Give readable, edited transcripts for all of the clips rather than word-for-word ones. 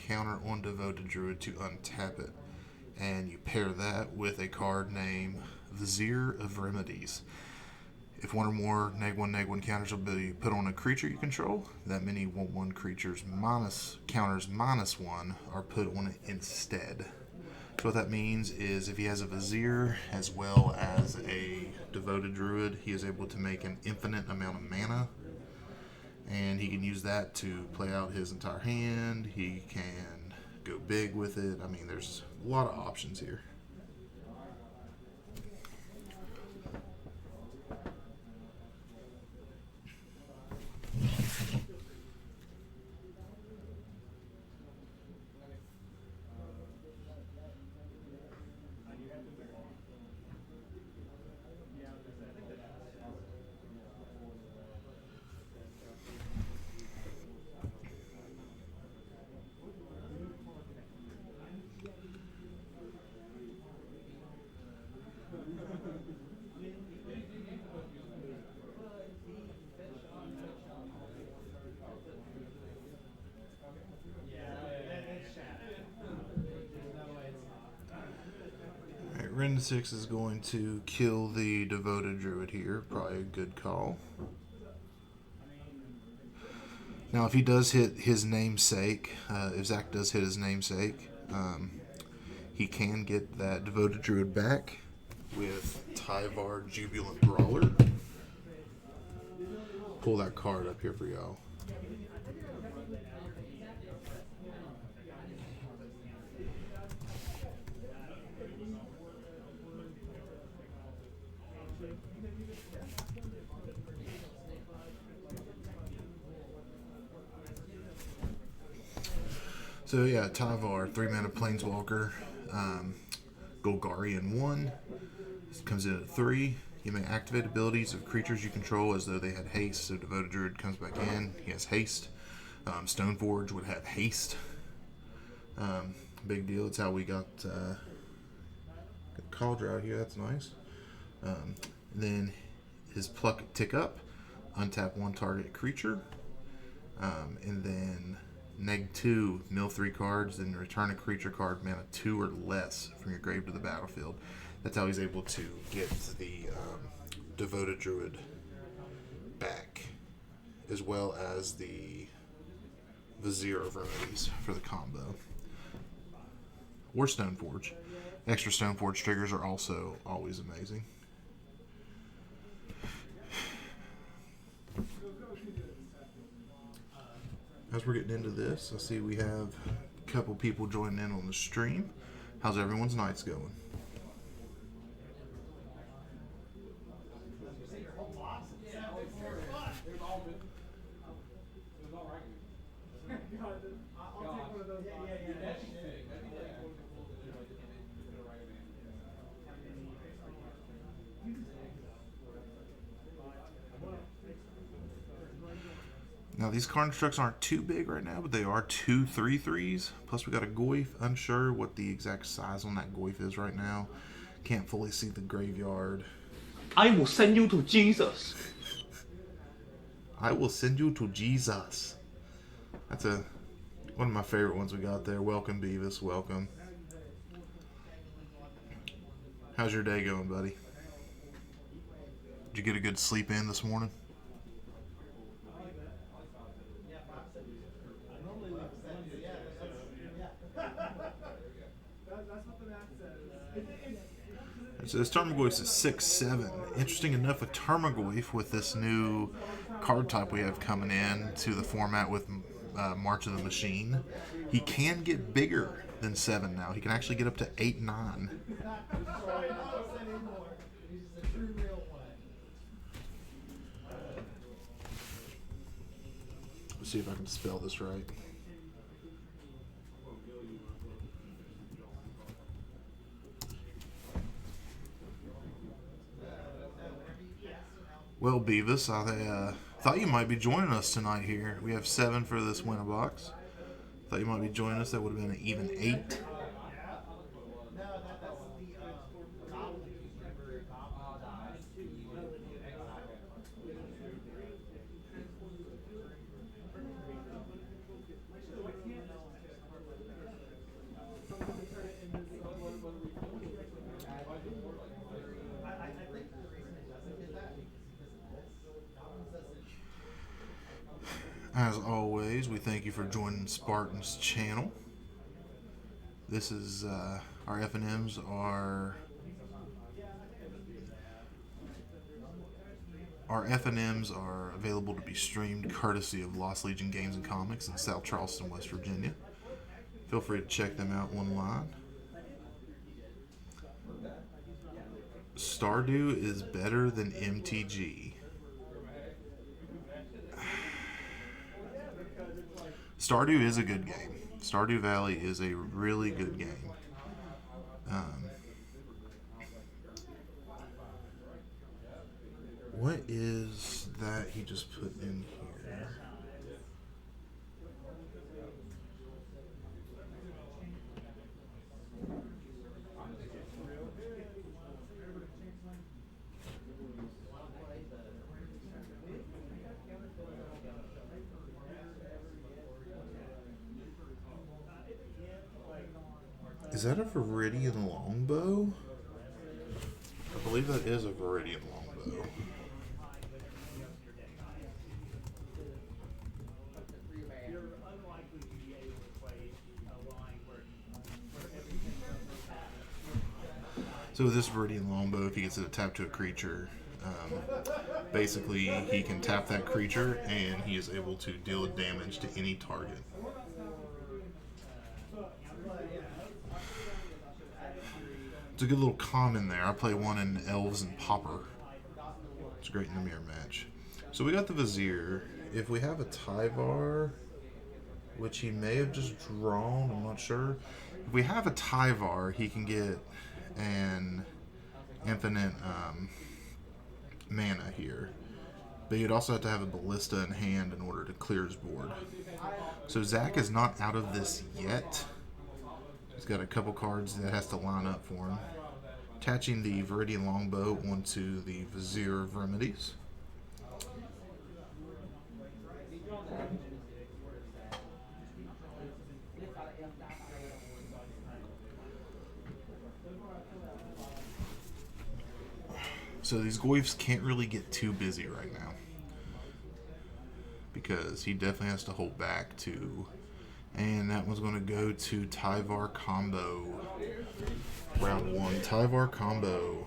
encounter on Devoted Druid to untap it. And you pair that with a card named Vizier of Remedies. If one or more -1/-1 counters will be put on a creature you control, that many 1/1 creatures counters -1 are put on it instead. So what that means is if he has a Vizier as well as a Devoted Druid, he is able to make an infinite amount of mana. And he can use that to play out his entire hand. He can go big with it. I mean, there's a lot of options here. Ren 6 is going to kill the Devoted Druid here. Probably a good call. Now, if he does hit his namesake, if Zach does hit his namesake, he can get that Devoted Druid back with Tyvar Jubilant Brawler. Pull that card up here for y'all. So yeah, Tyvar, 3-mana Planeswalker, Golgarian 1, comes in at 3. You may activate abilities of creatures you control as though they had haste. So Devoted Druid comes back in, he has haste. Stoneforge would have haste. Big deal, it's how we got Cauldron out here, that's nice. Then his pluck tick up, untap one target creature, and then -2, mill 3 cards, then return a creature card mana 2 or less from your grave to the battlefield. That's how he's able to get the Devoted Druid back, as well as the Vizier of Remedies for the combo. Or Stoneforge. Extra Stoneforge triggers are also always amazing. As we're getting into this, I see we have a couple people joining in on the stream. How's everyone's nights going? Now, these constructs aren't too big right now, but they are 2 3/3s. Plus, we got a Goyf. Unsure what the exact size on that Goyf is right now. Can't fully see the graveyard. I will send you to Jesus. I will send you to Jesus. That's one of my favorite ones we got there. Welcome, Beavis. Welcome. How's your day going, buddy? Did you get a good sleep in this morning? So this Tarmogoyf is 6/7. Interesting enough with Tarmogoyf, with this new card type we have coming in to the format with March of the Machine, he can get bigger than 7 now. He can actually get up to 8/9. Let's see if I can spell this right. Well, Beavis, I thought you might be joining us tonight here. We have 7 for this winner box. Thought you might be joining us. That would have been an even 8. As always, we thank you for joining Spartan's channel. This is our FNMs are available to be streamed courtesy of Lost Legion Games and Comics in South Charleston, West Virginia. Feel free to check them out online. Stardew is better than MTG. Stardew is a good game. Stardew Valley is a really good game. What is that he just put in here? Is that a Viridian longbow? I believe that is a Viridian longbow. So with this Viridian longbow, if he gets it tapped to a creature, basically he can tap that creature and he is able to deal damage to any target. It's a good little common there. I play one in Elves and Pauper. It's great in the mirror match. So we got the Vizier. If we have a Tyvar, which he may have just drawn, I'm not sure. If we have a Tyvar, he can get an infinite mana here. But you'd also have to have a Ballista in hand in order to clear his board. So Zach is not out of this yet. He's got a couple cards that has to line up for him. Attaching the Viridian Longbow onto the Vizier of Remedies. So these Goyfs can't really get too busy right now, because he definitely has to hold back to. And that one's going to go to Tyvar combo. Round 1, Tyvar combo.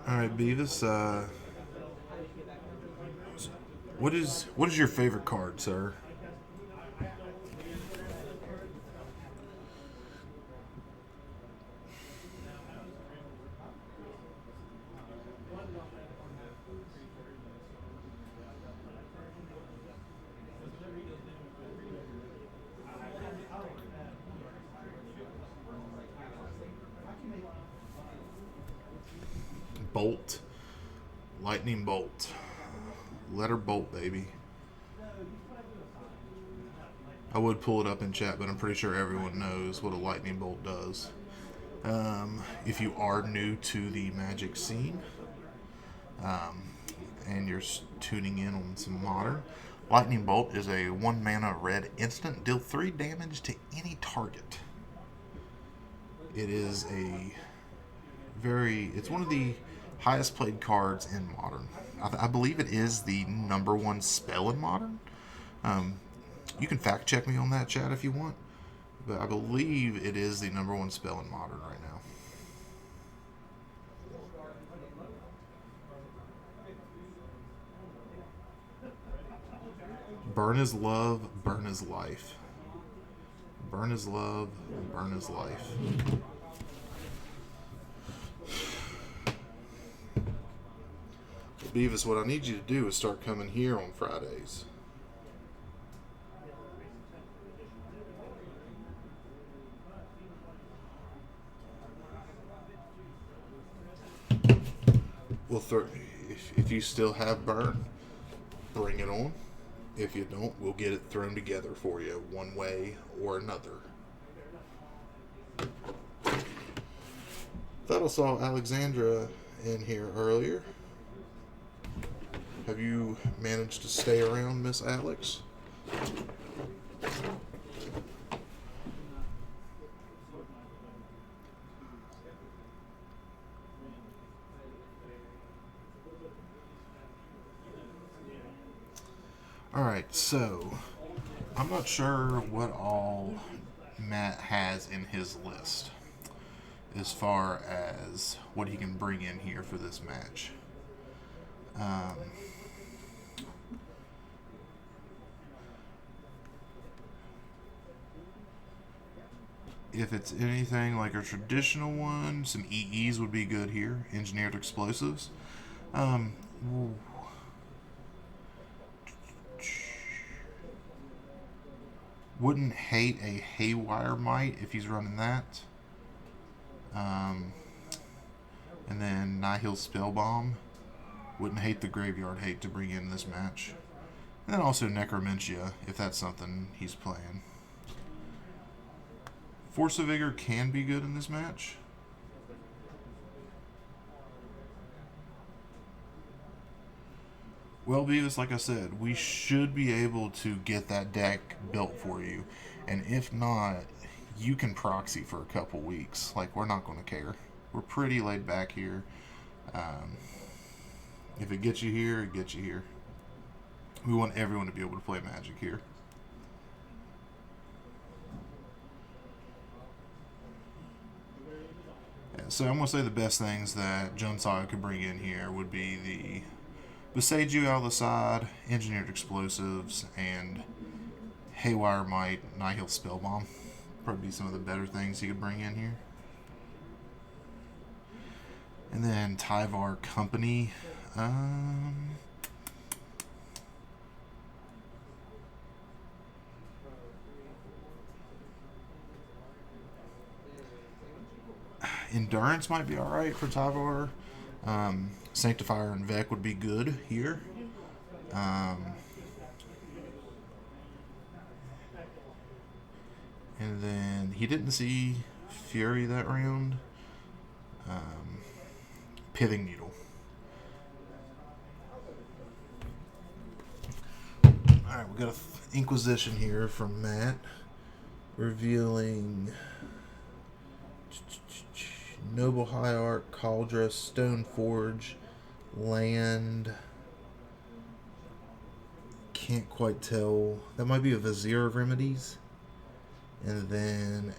Alright, Beavis, what is your favorite card, sir? Bolt. Lightning bolt. Letter bolt, baby. I would pull it up in chat, but I'm pretty sure everyone knows what a lightning bolt does. If you are new to the Magic scene, and you're tuning in on some Modern, Lightning Bolt is a 1 mana red instant. Deal 3 damage to any target. It is it's one of the highest played cards in Modern. I believe it is the #1 spell in Modern. You can fact check me on that, chat, if you want, but I believe it is the #1 spell in Modern right now. Burn is love, burn is life. Burn is love, burn is life. Beavis, what I need you to do is start coming here on Fridays. Well, if you still have burn, bring it on. If you don't, we'll get it thrown together for you one way or another. Thought I saw Alexandra in here earlier. Have you managed to stay around, Miss Alex? Alright, so I'm not sure what all Matt has in his list as far as what he can bring in here for this match. If it's anything like a traditional one, some EEs would be good here. Engineered explosives. Wouldn't hate a Haywire Might if he's running that. And then Nihil Spellbomb. Wouldn't hate the Graveyard Hate to bring in this match. And then also Necromentia, if that's something he's playing. Force of Vigor can be good in this match. Well, Beavis, like I said, we should be able to get that deck built for you. And if not, you can proxy for a couple weeks. Like, we're not going to care. We're pretty laid back here. If it gets you here, it gets you here. We want everyone to be able to play Magic here. Yeah, so I'm going to say the best things that Joan Saga could bring in here would be the Besage You out of the side, Engineered Explosives, and Haywire Might, Nihil Spellbomb. Probably be some of the better things he could bring in here. And then Tyvar Company. Endurance might be alright for Tyvar. Sanctifier and Vec would be good here. And then he didn't see Fury that round. Pithing Needle. Alright, we got an Inquisition here from Matt. Revealing Noble Hierarch, Cauldra, Stoneforge, Land. Can't quite tell. That might be a Vizier of Remedies. And then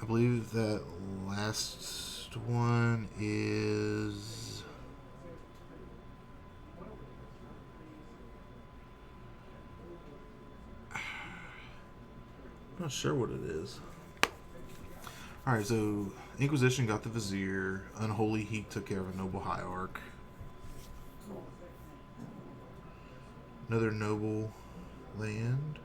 I believe that last one is I'm not sure what it is. Alright, so Inquisition got the Vizier. Unholy Heat took care of a Noble Hierarch. Another Noble Land.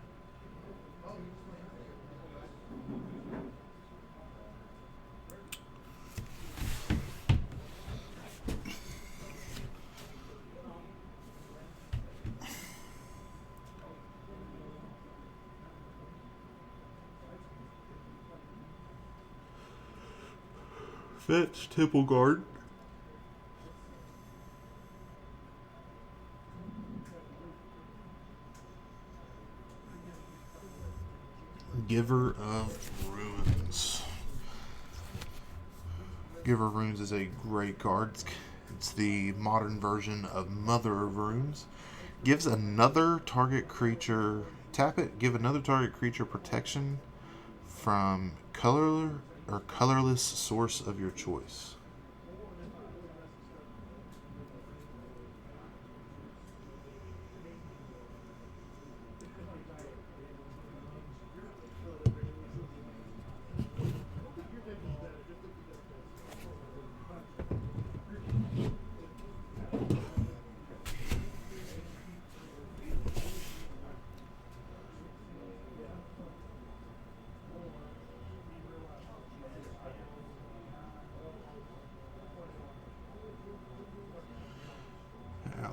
Fetch Temple Guard. Giver of Runes. Giver of Runes is a great card. It's the modern version of Mother of Runes. Gives another target creature, tap it, give another target creature protection from color or colorless source of your choice.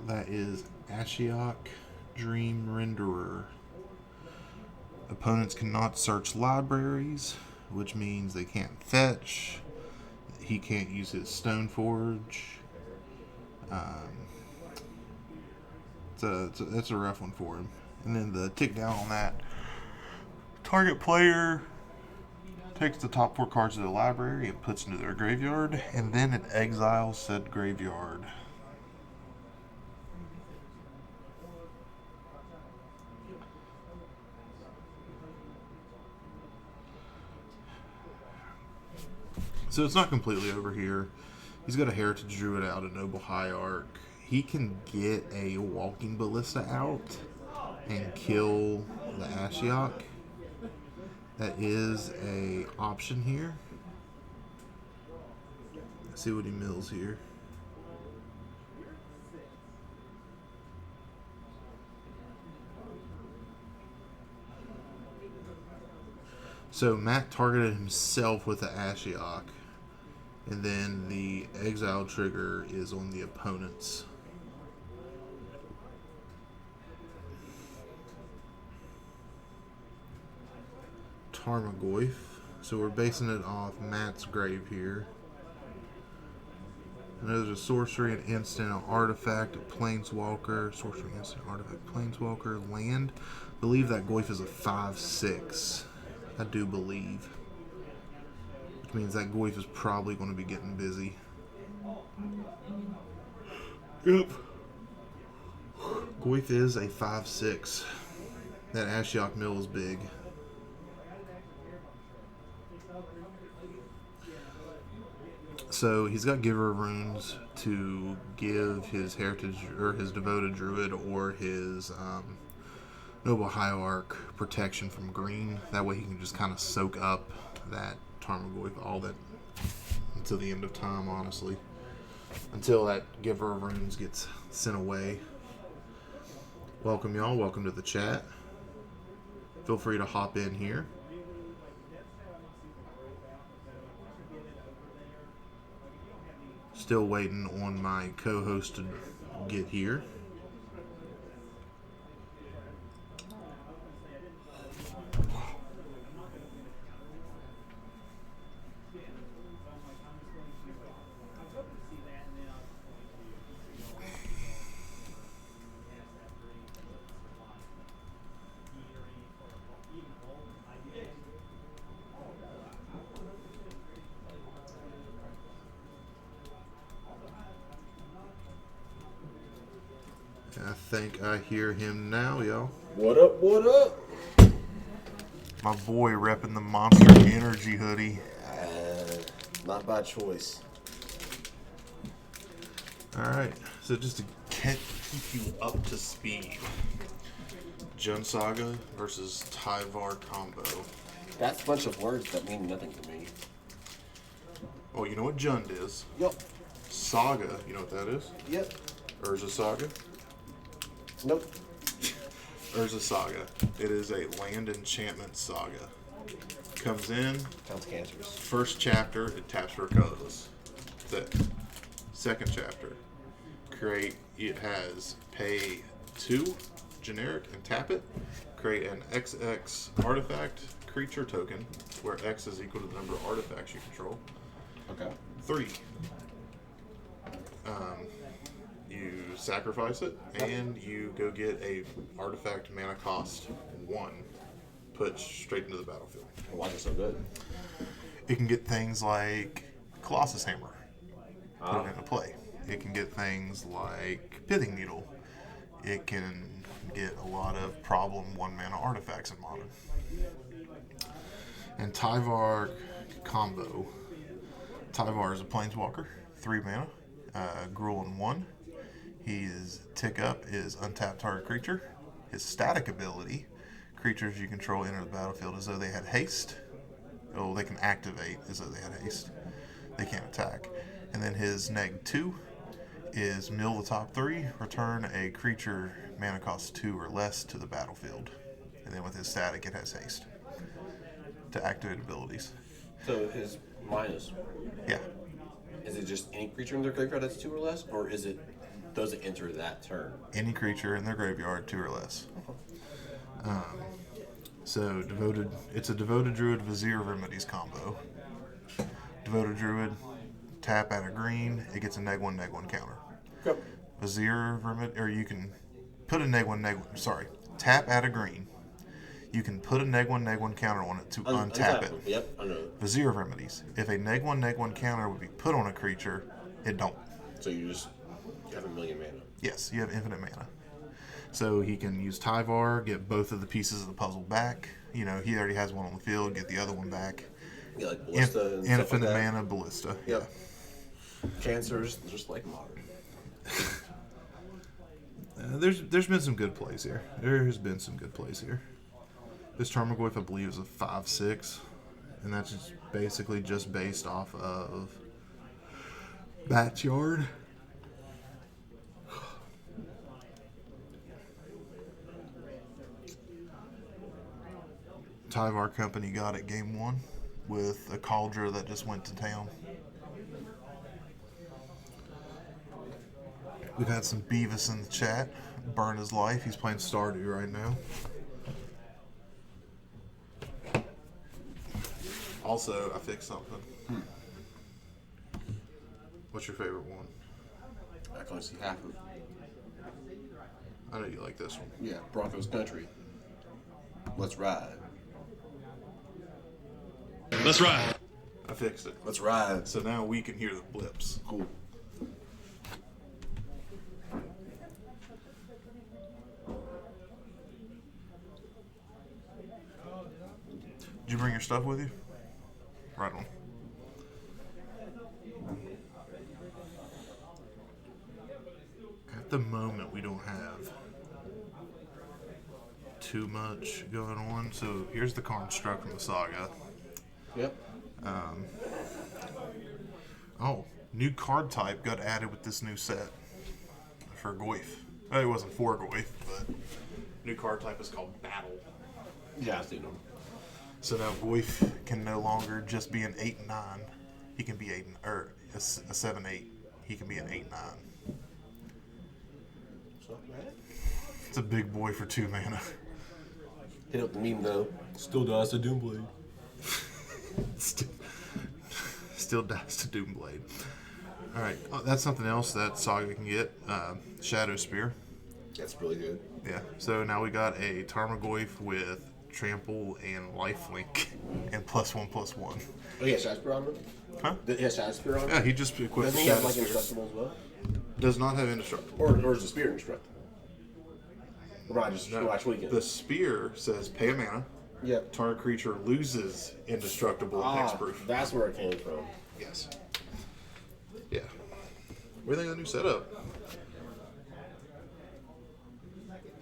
That is Ashiok Dream Renderer. Opponents cannot search libraries, which means they can't fetch. He can't use his Stone Forge. That's a rough one for him. And then the tick down on that. Target player takes the top 4 cards of the library and puts into their graveyard, and then it exiles said graveyard. So it's not completely over here. He's got a Heritage Druid out, a Noble Hierarch. He can get a Walking Ballista out and kill the Ashiok. That is a option here. Let's see what he mills here. So Matt targeted himself with the Ashiok, and then the exile trigger is on the opponents. Tarmogoyf. So we're basing it off Matt's grave here. And there's a sorcery, an instant, an artifact, a planeswalker, sorcery, instant, artifact, planeswalker, land. I believe that Goyf is a 5/6. I do believe. Which means that Goyf is probably going to be getting busy. Yep. Goyf is a 5/6. That Ashiok mill is big. So he's got Giver of Runes to give his Heritage or his Devoted Druid or his Noble Hierarch protection from green. That way he can just kind of soak up that Tarmogoyf, all that until the end of time, honestly. Until that Giver of Runes gets sent away. Welcome, y'all. Welcome to the chat. Feel free to hop in here. Still waiting on my co-host to get here. I think I hear him now, y'all. What up, what up? My boy repping the Monster Energy hoodie. Not by choice. Alright, so just to keep you up to speed. Jund Saga versus Tyvar combo. That's a bunch of words that mean nothing to me. Oh, you know what Jund is? Yep. Saga, you know what that is? Yep. Urza Saga? Nope. Urza Saga. It is a land enchantment saga. Comes in, Sounds cancerous. first chapter, it taps for colorless. That's it. Second chapter, it has pay 2 generic and tap it. Create an XX artifact creature token, where X is equal to the number of artifacts you control. Okay. 3. You sacrifice it, and you go get a artifact mana cost 1, put straight into the battlefield. Why is it so good? It can get things like Colossus Hammer, put it into play. It can get things like Pithing Needle. It can get a lot of problem 1 mana artifacts in Modern. And Tyvar combo. Tyvar is a Planeswalker, 3 mana, Gruul and 1. His tick up is untap target creature. His static ability, creatures you control enter the battlefield as though they had haste. Oh, they can activate as though they had haste. They can't attack. And then his neg 2 is mill the top 3, return a creature mana cost 2 or less to the battlefield. And then with his static, it has haste to activate abilities. So his minus. Yeah. Is it just any creature in their graveyard that's 2 or less? Or is it, does it enter that turn? Any creature in their graveyard, 2 or less. So devoted. It's a devoted druid Vizier Remedies combo. Devoted druid, tap at a green. It gets a -1/-1 counter. Yep. Vizier Remedy, or you can put a -1/-1. Sorry, tap at a green. You can put a -1/-1 counter on it to untap it. Yep, I know. Vizier Remedies. If a -1/-1 counter would be put on a creature, it don't. So you just have 1,000,000 mana. Yes, you have infinite mana. So he can use Tyvar, get both of the pieces of the puzzle back. You know, he already has one on the field, get the other one back. Yeah, like Ballista and stuff Infinite like that. mana Ballista. Yep. Chancers, just like modern. There's been some good plays here. There's been some good plays here. This Tarmogoyf, I believe, is a 5/6, and that's just basically just based off of Backyard. Tyvar Company got it game 1 with a Cauldra that just went to town. We've had some Beavis in the chat. Burn his life. He's playing Stardew right now. Also, I fixed something. What's your favorite one? I can only see half of it. I know you like this one. Yeah, Broncos Country. Let's ride. Let's ride. I fixed it. Let's ride. So now we can hear the blips. Cool. Did you bring your stuff with you? Right on. At the moment, we don't have too much going on. So here's the construct from the Saga. Yep. Oh, new card type got added with this new set for Goyf. Oh, it wasn't for Goyf, but new card type is called Battle. Yeah, I've seen them. So now Goyf can no longer just be an 8/9. He can be a 7/8. He can be an 8/9. It's not bad. It's a big boy for 2 mana. Hit up the meme though. Still dies to Doomblade. Still dies to Doomblade. Alright, that's something else that Saga can get. Shadow Spear. That's really good. Yeah, so now we got a Tarmogoyf with Trample and Lifelink and +1/+1. Oh, yeah, Shadow Spear on him? Huh? He has Shadow Spear on him? Yeah, he just equipped Doesn't he have Shadow like Spear. indestructible as well? Does not have indestructible. Or is the Spear indestructible? Right, just No, watch weekend. the Spear says pay a mana. Yep. Target creature loses indestructible hexproof. That's where it came from. Yes. Yeah. What do you think of the new setup?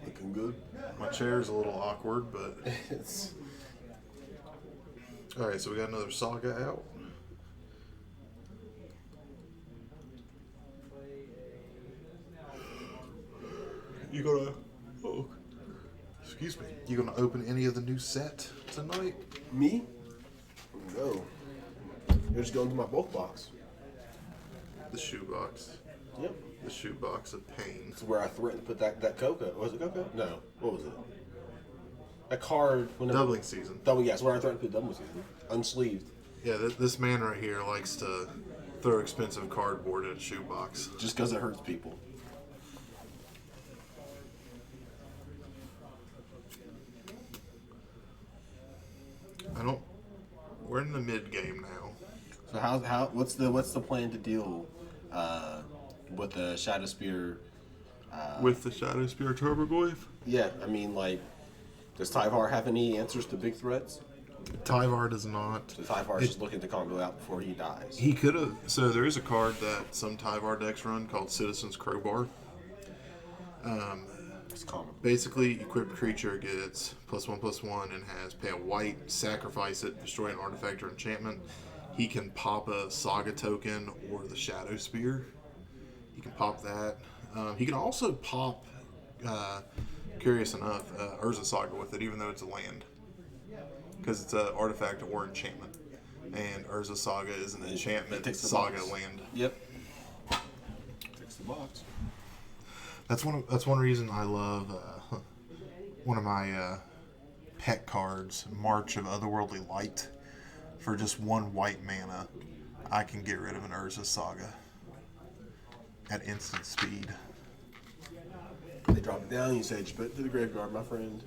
Looking good. My chair is a little awkward, but It's all right. So we got another Saga out. You gonna? Oh, excuse me. You gonna open any of the new set tonight? me? No. You're just going to my bulk box. The shoebox. Yep. The shoebox of pain. It's where I threatened to put that Coco. Was it Coco? No. What was it? A card. Doubling season. Double, yes, where I threatened to put double season. Unsleeved. Yeah, this man right here likes to throw expensive cardboard in a shoebox. Just because it hurts people. I don't. We're in the mid game now. So what's the plan to deal with the Shadow Spear? With the Shadow Spear Tarmogoyf? Yeah, I mean, like, does Tyvar have any answers to big threats? Tyvar does not. So Tyvar's just looking to combo out before he dies. He could have. So there is a card that some Tyvar decks run called Citizen's Crowbar. It's common. Basically, equipped creature gets +1/+1 and has pay a white, sacrifice it, destroy an artifact or enchantment. He can pop a Saga token or the Shadow Spear. He can pop that. He can also pop, curious enough, Urza Saga with it, even though it's a land. Because it's an artifact or enchantment. And Urza Saga is an enchantment takes the Saga box. land. Yep. Takes the box. That's one reason I love one of my pet cards, March of Otherworldly Light, for just 1 white mana, I can get rid of an Urza Saga at instant speed. They drop it down, you say, just put it to the graveyard, my friend.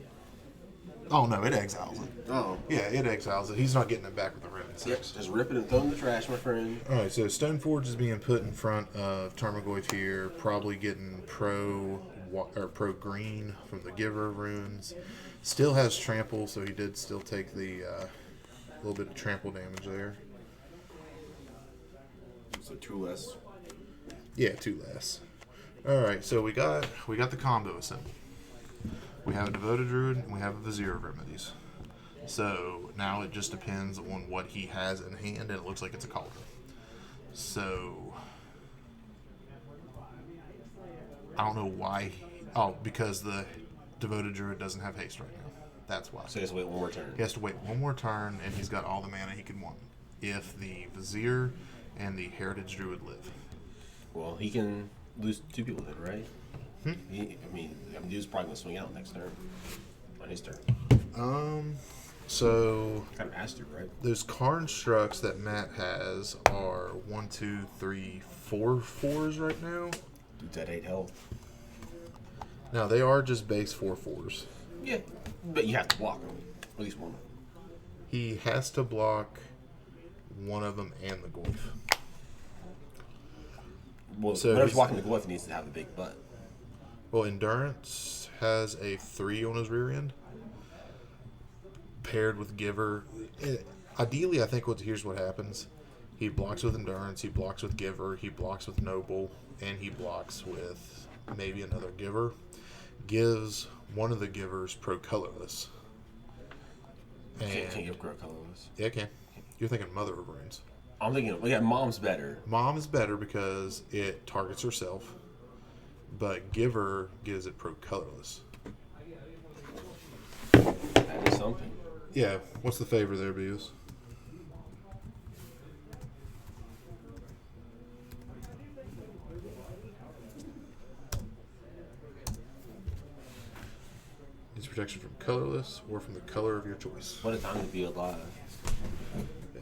Oh no, it exiles it. Oh. Yeah, it exiles it. He's not getting it back with the Riven Yep, 6. just rip it and throw it in the trash, my friend. Alright, so Stoneforge is being put in front of Tarmogoyf here, probably getting pro green from the Giver of Runes. Still has trample, so he did still take the little bit of trample damage there. So 2 less. Yeah, 2 less. Alright, so we got the combo assembled. We have a Devoted Druid and we have a Vizier of Remedies. So now it just depends on what he has in hand, and it looks like it's a Cauldron. So I don't know why. Because the Devoted Druid doesn't have haste right now. That's why. So he has to wait 1 more turn. He has to wait 1 more turn, and he's got all the mana he could want. If the Vizier and the Heritage Druid live. Well, he can lose 2 people then, right? Dude's probably gonna swing out next turn. On his turn. So Kind of asked you, right? those constructs that Matt has are 1, 2, 3, 4 4s right now. Dude's at 8 health. Now they are just base 4 4s. Yeah, but you have to block him. At least one. He has to block one of them and the Goyf. Well, So whoever's he's- walking the glyph needs to have a big butt. Well, Endurance has a 3 on his rear end, paired with Giver. Ideally, I think here's what happens. He blocks with Endurance, he blocks with Giver, he blocks with Noble, and he blocks with maybe another Giver. Gives one of the Givers pro colorless. Can't give Crow colorless. Yeah, I can. You're thinking Mother of Runes. I'm thinking, Mom's better. Mom is better because it targets herself, but Giver gives it pro colorless. That is something. Yeah, what's the favor there, Beavis? It's protection from colorless or from the color of your choice. What a time to be alive. Yeah.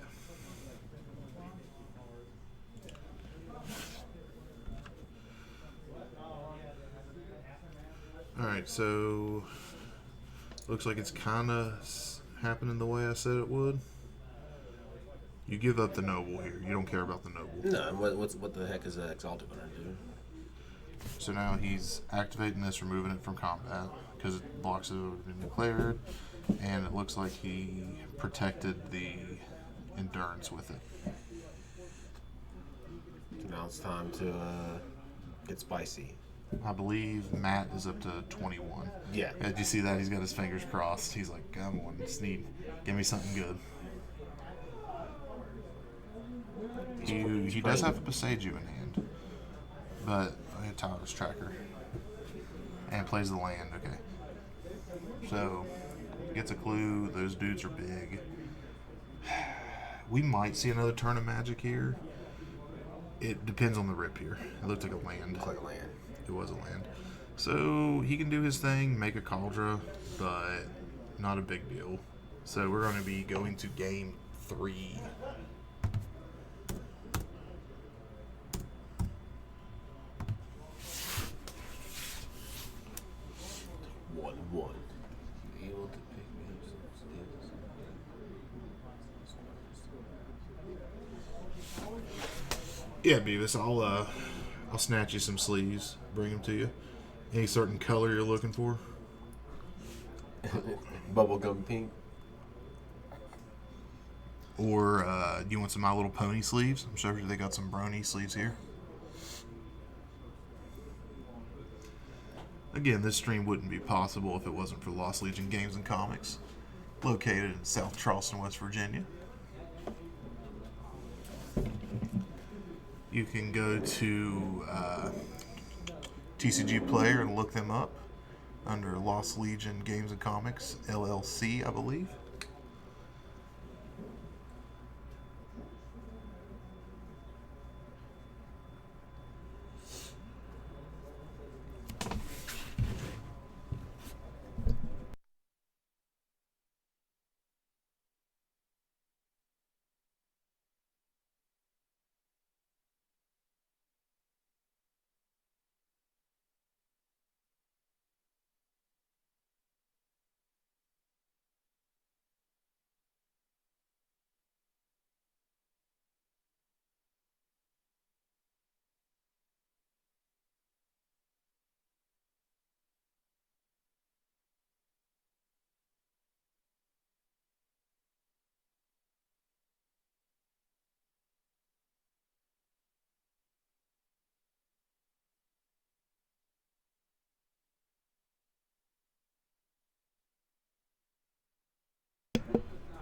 Alright, so looks like it's kind of happening the way I said it would. You give up the Noble here. You don't care about the Noble. No, what the heck is that Exalted going to do? So now he's activating this, removing it from combat because it blocks it would have been declared, and it looks like he protected the Endurance with it. So now it's time to get spicy. I believe Matt is up to 21. Yeah. Did you see that? He's got his fingers crossed. He's like, come on, give me something good. He does have a Beseiju in hand, but I had Tyvar's tracker and plays the land. Okay, so gets a clue. Those dudes are big. We might see another turn of magic here. It depends on the rip here. It looked like a land. Looks like a land. It was a land. So he can do his thing, make a Cauldron, but not a big deal. So we're going to be going to game 3. One. Able to pick me up some steals. Yeah, Beavis, I'll snatch you some sleeves, bring them to you. Any certain color you're looking for? Bubblegum pink. Or do you want some My Little Pony sleeves? I'm sure they got some brony sleeves here. Again, this stream wouldn't be possible if it wasn't for Lost Legion Games and Comics, located in South Charleston, West Virginia. You can go to TCG Player and look them up under Lost Legion Games and Comics, LLC, I believe.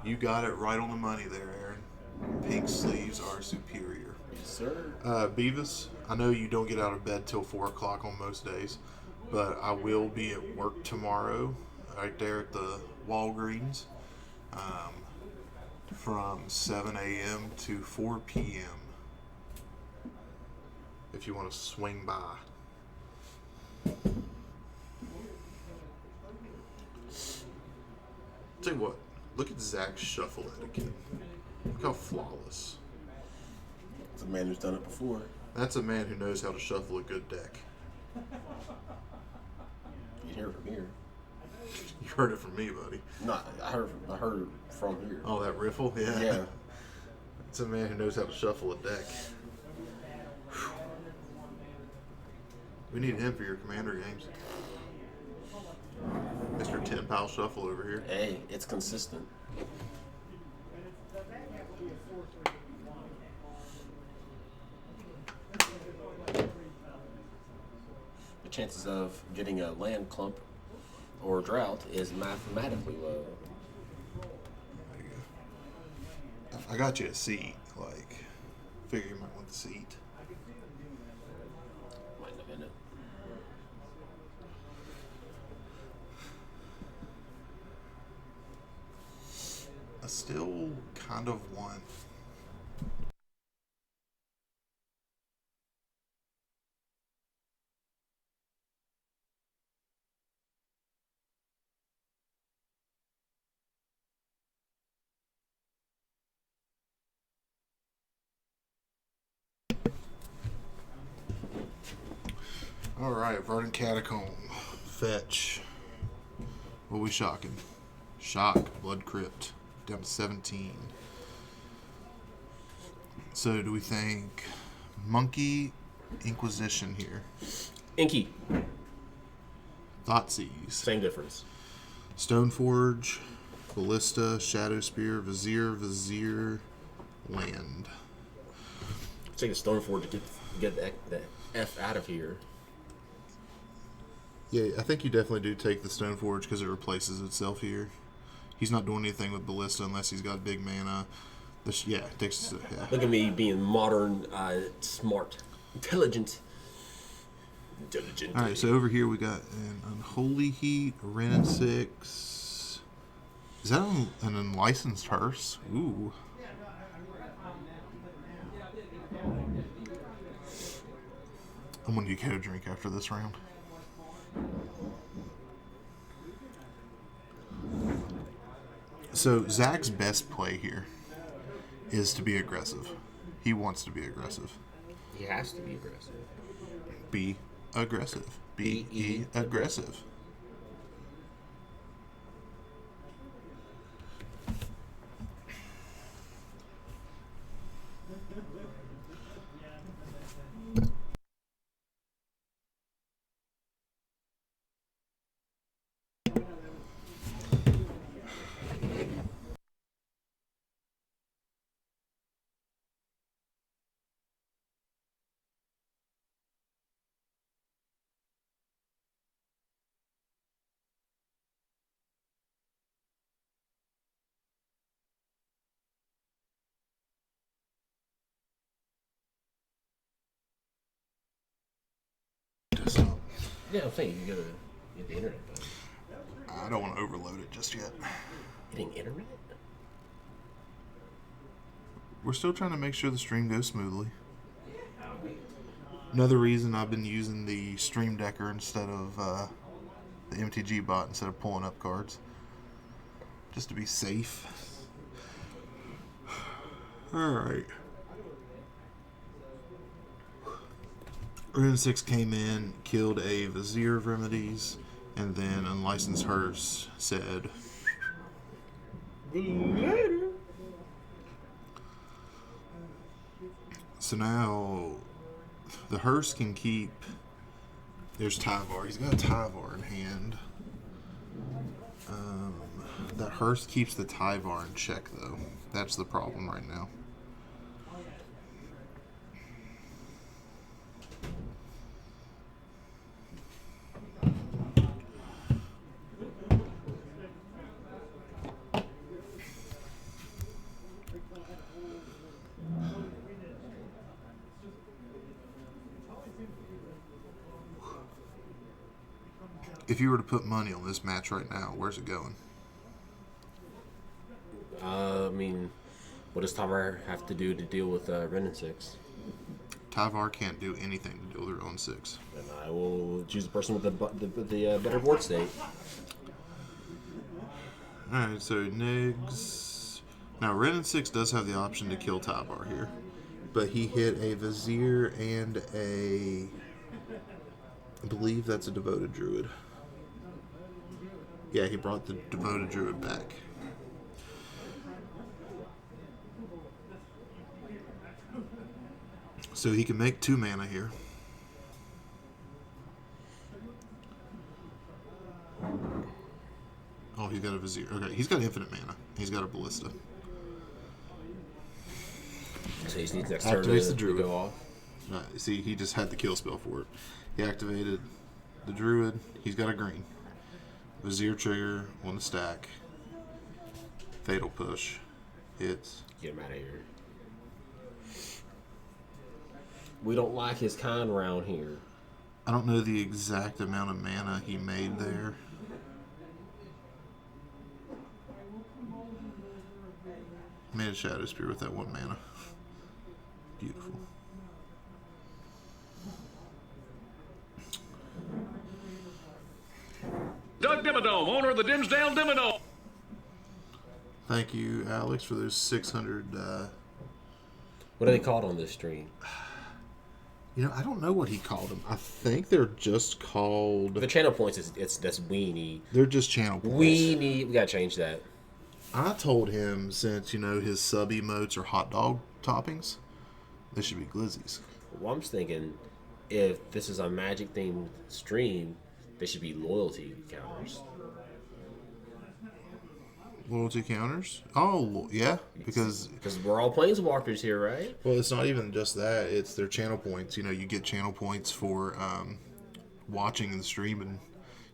You got it right on the money there, Aaron. Pink sleeves are superior. Yes, sir. Beavis, I know you don't get out of bed till 4 o'clock on most days, but I will be at work tomorrow, right there at the Walgreens, from 7 a.m. to 4 p.m. if you want to swing by. Tell you what, look at Zach's shuffle etiquette. Look how flawless. It's a man who's done it before. That's a man who knows how to shuffle a good deck. You hear it from here. You heard it from me, buddy. No, I heard it from here. Oh, that riffle? Yeah. Yeah. It's a man who knows how to shuffle a deck. We need him for your commander games. Mr. 10-pile shuffle over here. Hey, it's consistent. The chances of getting a land clump or drought is mathematically low. There you go. I got you a seat. Like, figure you might want the seat. Might in a minute. I still kind of want. Alright, Verdant Catacomb. Fetch. What are we shocking? Shock. Blood Crypt. Down to 17. So do we think Monkey Inquisition here? Inky. Thoughtseize. Same difference. Stoneforge. Ballista. Shadow Spear. Vizier. Land. Take a Stoneforge to get the F out of here. Yeah, I think you definitely do take the Stoneforge because it replaces itself here. He's not doing anything with Ballista unless he's got big mana. Yeah. Look at me being modern, smart, intelligent, diligent. All right, so over here we got an Unholy Heat, a Ren and 6. Is that an unlicensed hearse? Ooh. I'm gonna get a drink after this round. So Zach's best play here is to be aggressive. He wants to be aggressive. He has to be aggressive. Be aggressive. Be aggressive. Yeah, I'm saying you gotta get the internet back. I don't want to overload it just yet. Getting internet? We're still trying to make sure the stream goes smoothly. Another reason I've been using the Stream Decker instead of the MTG bot instead of pulling up cards. Just to be safe. Alright. Rune 6 came in, killed a Vizier of Remedies, and then Unlicensed Hearse said, Later. so now the Hearse can keep. There's Tyvar. He's got a Tyvar in hand. That Hearse keeps the Tyvar in check, though. That's the problem right now. If you were to put money on this match right now, where's it going? I mean, what does Tyvar have to do to deal with Ren and 6? Tyvar can't do anything to deal with their own 6. Then I will choose the person with the better board state. Alright, so Nigs. Now, Ren and 6 does have the option to kill Tyvar here. But he hit a Vizier and a... I believe that's a Devoted Druid. Yeah, he brought the Devoted Druid back. So he can make 2 mana here. Oh, he's got a Vizier. Okay, he's got infinite mana. He's got a Ballista. So he just needs next turn Activates the to Druid. go off. See, he just had the kill spell for it. He activated the Druid. He's got a green. Vizier trigger on the stack. Fatal push. Hits. Get him out of here. We don't like his kind around here. I don't know the exact amount of mana he made there. Made a Shadow Spear with that 1 mana. Beautiful. Doug Dimmadome, owner of the Dimsdale Dimmadome. Thank you, Alex, for those 600. What are they called on this stream? You know, I don't know what he called them. I think they're just called. The channel points that's weenie. They're just channel points. We gotta change that. I told him since, you know, his sub emotes are hot dog toppings, they should be glizzies. Well, I'm just thinking, if this is a Magic themed stream, they should be loyalty counters. Loyalty counters? Oh, yeah, because we're all planeswalkers here, right? well, it's not even just that. It's their channel points. You know, you get channel points for watching the stream and,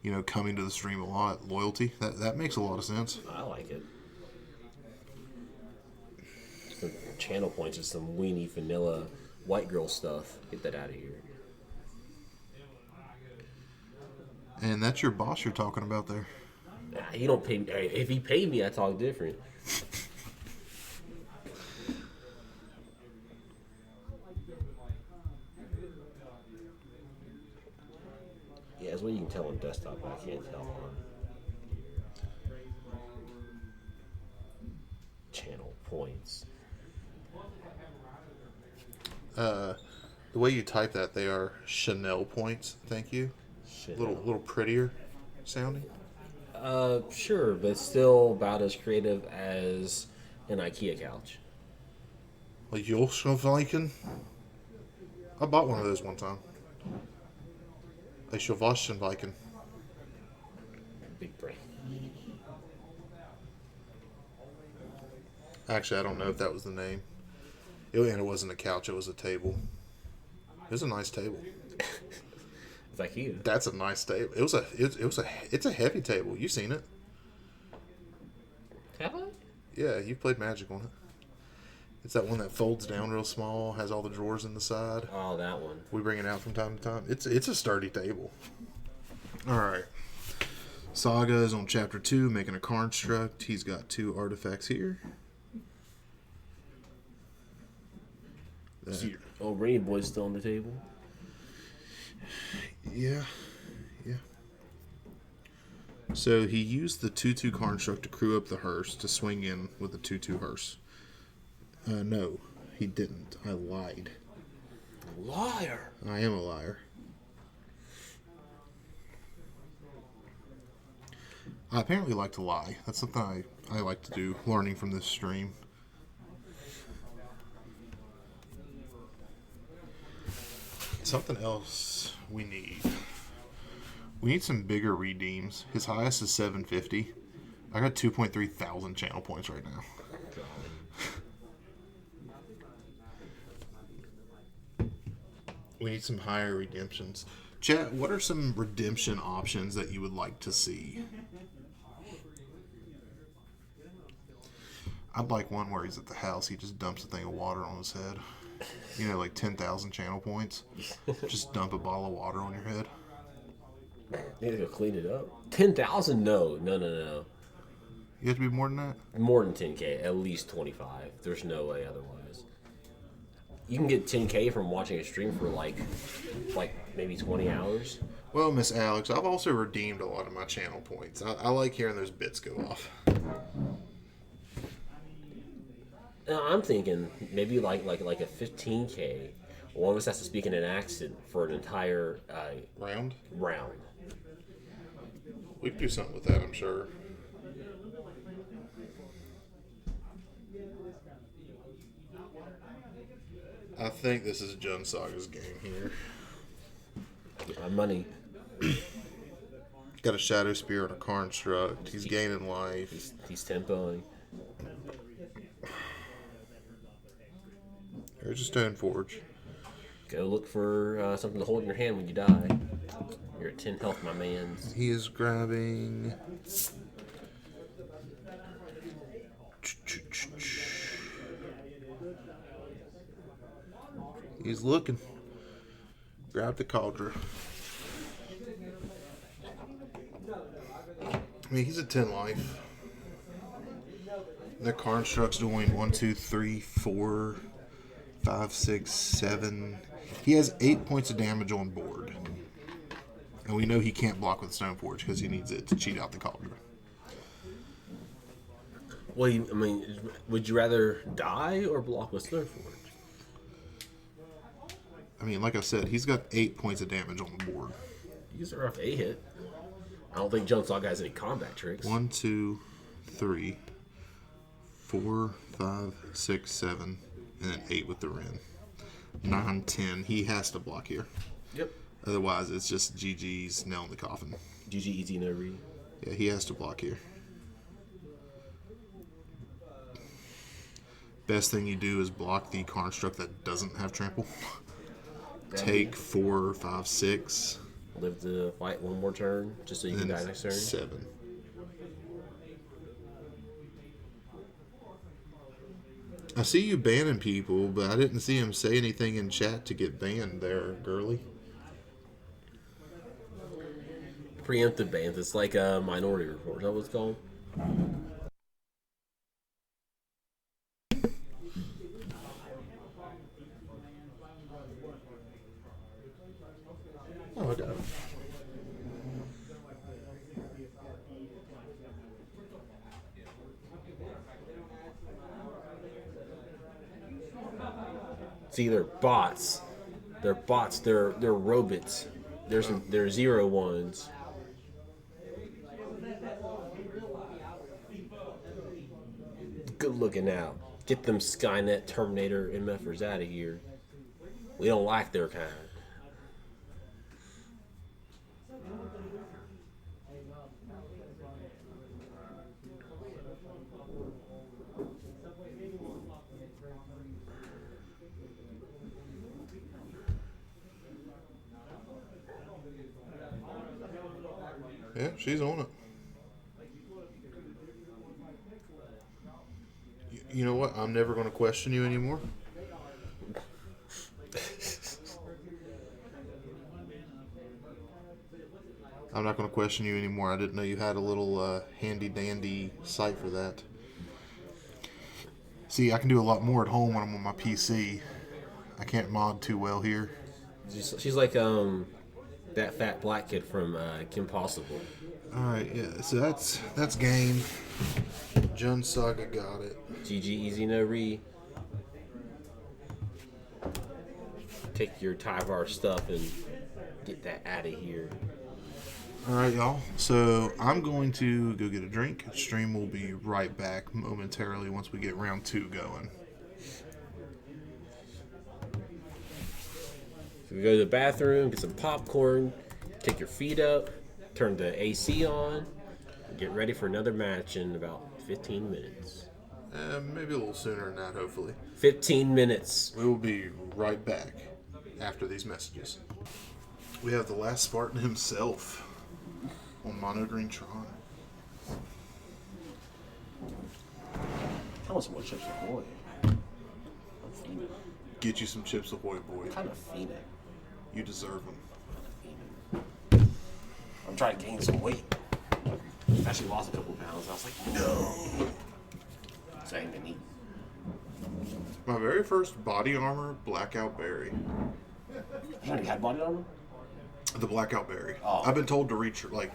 you know, coming to the stream a lot. Loyalty. That makes a lot of sense. I like it. Some channel points is some weenie vanilla white girl stuff. Get that out of here. And that's your boss you're talking about there. Nah, he don't pay me. If he paid me, I talk different. Yeah, that's what you can tell on desktop, but I can't tell on channel points. The way you type that, they are Chanel points. Thank you. Shit. Little prettier sounding. Sure, but still about as creative as an IKEA couch. Like Jolschoviken. I bought one of those one time. Like Jolschoviken. Big brain. Actually, I don't know if that was the name. And it wasn't a couch; it was a table. It was a nice table. It's IKEA. That's a nice table. It's a heavy table. You've seen it. Have I? Yeah, you've played Magic on it. It's that one that folds down real small, has all the drawers in the side. Oh, that one. We bring it out from time to time. It's a sturdy table. All right. Saga is on chapter 2, making a construct. He's got 2 artifacts here. Oh, Rainy Boy's still on the table. Yeah. So he used the 2/2 construct to crew up the hearse to swing in with the 2/2 hearse. No, he didn't. I lied. Liar. I am a liar. I apparently like to lie. That's something I like to do, learning from this stream. Something else we need. We need some bigger redeems. His highest is 750. I got 2.3 thousand channel points right now. We need some higher redemptions. Chat, what are some redemption options that you would like to see? I'd like one where he's at the house, he just dumps a thing of water on his head. You know, like 10,000 channel points. Just dump a bottle of water on your head. Need to go clean it up. 10,000? No. You have to be more than that? More than 10K. At least 25. There's no way otherwise. You can get 10K from watching a stream for like maybe 20 hours. Well, Miss Alex, I've also redeemed a lot of my channel points. I like hearing those bits go off. Now, I'm thinking maybe like a 15K. One of us has to speak in an accent for an entire Round? round. We can do something with that, I'm sure. I think this is Jun Saga's game here. Get my money. Got a Shadow Spear and a Construct. He's gaining life. He's tempoing. There's a Stone Forge. Go look for something to hold in your hand when you die. You're at 10 health, my man. He is grabbing. He's looking. Grab the cauldron. I mean, he's at 10 life. The Construct's doing 1, 2, 3, 4, 5, 6, 7. He has 8 points of damage on board. And we know he can't block with Stoneforge because he needs it to cheat out the cauldron. Well, I mean, would you rather die or block with Stoneforge? I mean, like I said, he's got 8 points of damage on the board. You can start off a hit. I don't think Jun Saga has any combat tricks. 1, 2, 3, 4, 5, 6, 7, and then 8 with the Ren. 9, 10. He has to block here. Yep. Otherwise, it's just GG's nail in the coffin. GG easy no read. Yeah, he has to block here. Best thing you do is block the Construct that doesn't have trample. Take 4, 5, 6. Live to fight one more turn, just so you can die next turn. 7. I see you banning people, but I didn't see him say anything in chat to get banned there, girly. Preemptive bans. It's like a Minority Report. Is that what it's called? Oh, I got it. See, they're bots. They're bots. They're robots. They're 0 ones. Good looking out. Get them Skynet Terminator MFers out of here. We don't like their kind. Yeah, she's on it. You know what? I'm never going to question you anymore. I'm not going to question you anymore. I didn't know you had a little handy-dandy site for that. See, I can do a lot more at home when I'm on my PC. I can't mod too well here. She's like that fat black kid from Kim Possible. Alright, yeah, so that's game. Jun Saga got it. GG easy no re. Take your Tyvar stuff and get that out of here. Alright, y'all. So I'm going to go get a drink. Stream will be right back momentarily once we get round 2 going. So we go to the bathroom, get some popcorn, take your feet up, turn the AC on, and get ready for another match in about 15 minutes. Maybe a little sooner than that, hopefully. 15 minutes. We will be right back after these messages. We have the last Spartan himself on Mono Green Tron. I want some more chips Ahoy. I'm fiending. Get you some Chips Ahoy, boy. I'm kind of fiending. You deserve them. trying to gain some weight. I actually lost a couple pounds. I was like, no. So I ain't been eating. My very first body armor, Blackout Berry. You already had body armor? The Blackout Berry. Oh. I've been told to reach, like...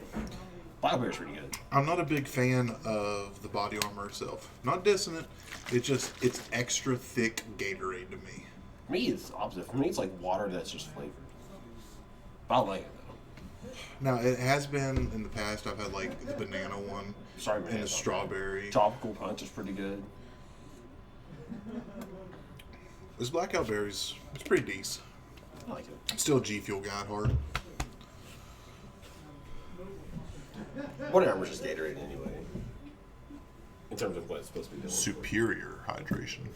Body armor's pretty good. I'm not a big fan of the body armor itself. Not dissing it. It's extra thick Gatorade to me. For me, it's opposite. For me, it's like water that's just flavored. But I like it, though. Now, it has been in the past. I've had, like, the banana one. Sorry, man. And the strawberry. Tropical Punch is pretty good. This Blackout Berry's, it's pretty decent. I like it. Still G Fuel guy at heart. Body armor's just Gatorade anyway. In terms of what it's supposed to be doing. Superior hydration.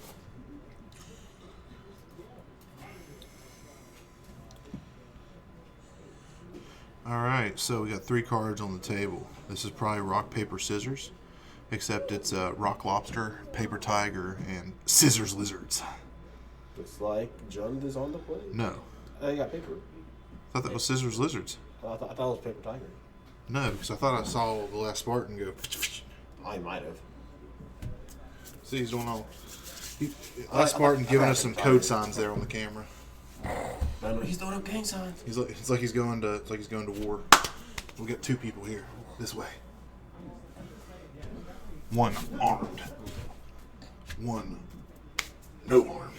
Alright, so we got 3 cards on the table. This is probably rock, paper, scissors. Except it's rock lobster, paper tiger, and scissors lizards. Looks like Jund is on the play. No. You got paper. I thought that was scissors lizards. I thought it was paper tiger. No, because I thought I saw the last Spartan go. I might have. See, he's doing all. Last Spartan giving us some code signs there on the camera. No, he's throwing up gang signs. It's like he's going to war. We got 2 people here. This way. 1 armed. 1 no armed.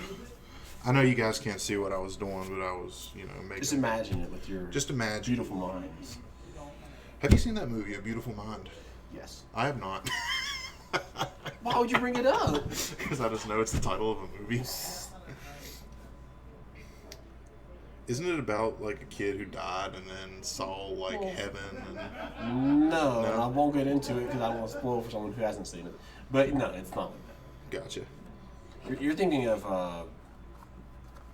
I know you guys can't see what I was doing, but I was, making. Just imagine it with your beautiful minds. Have you seen that movie, A Beautiful Mind? Yes. I have not. Why would you bring it up? Because I just know it's the title of a movie. Isn't it about like a kid who died and then saw like heaven? And... No, I won't get into it because I don't want to spoil for someone who hasn't seen it. But no, it's not like that. Gotcha. You're thinking of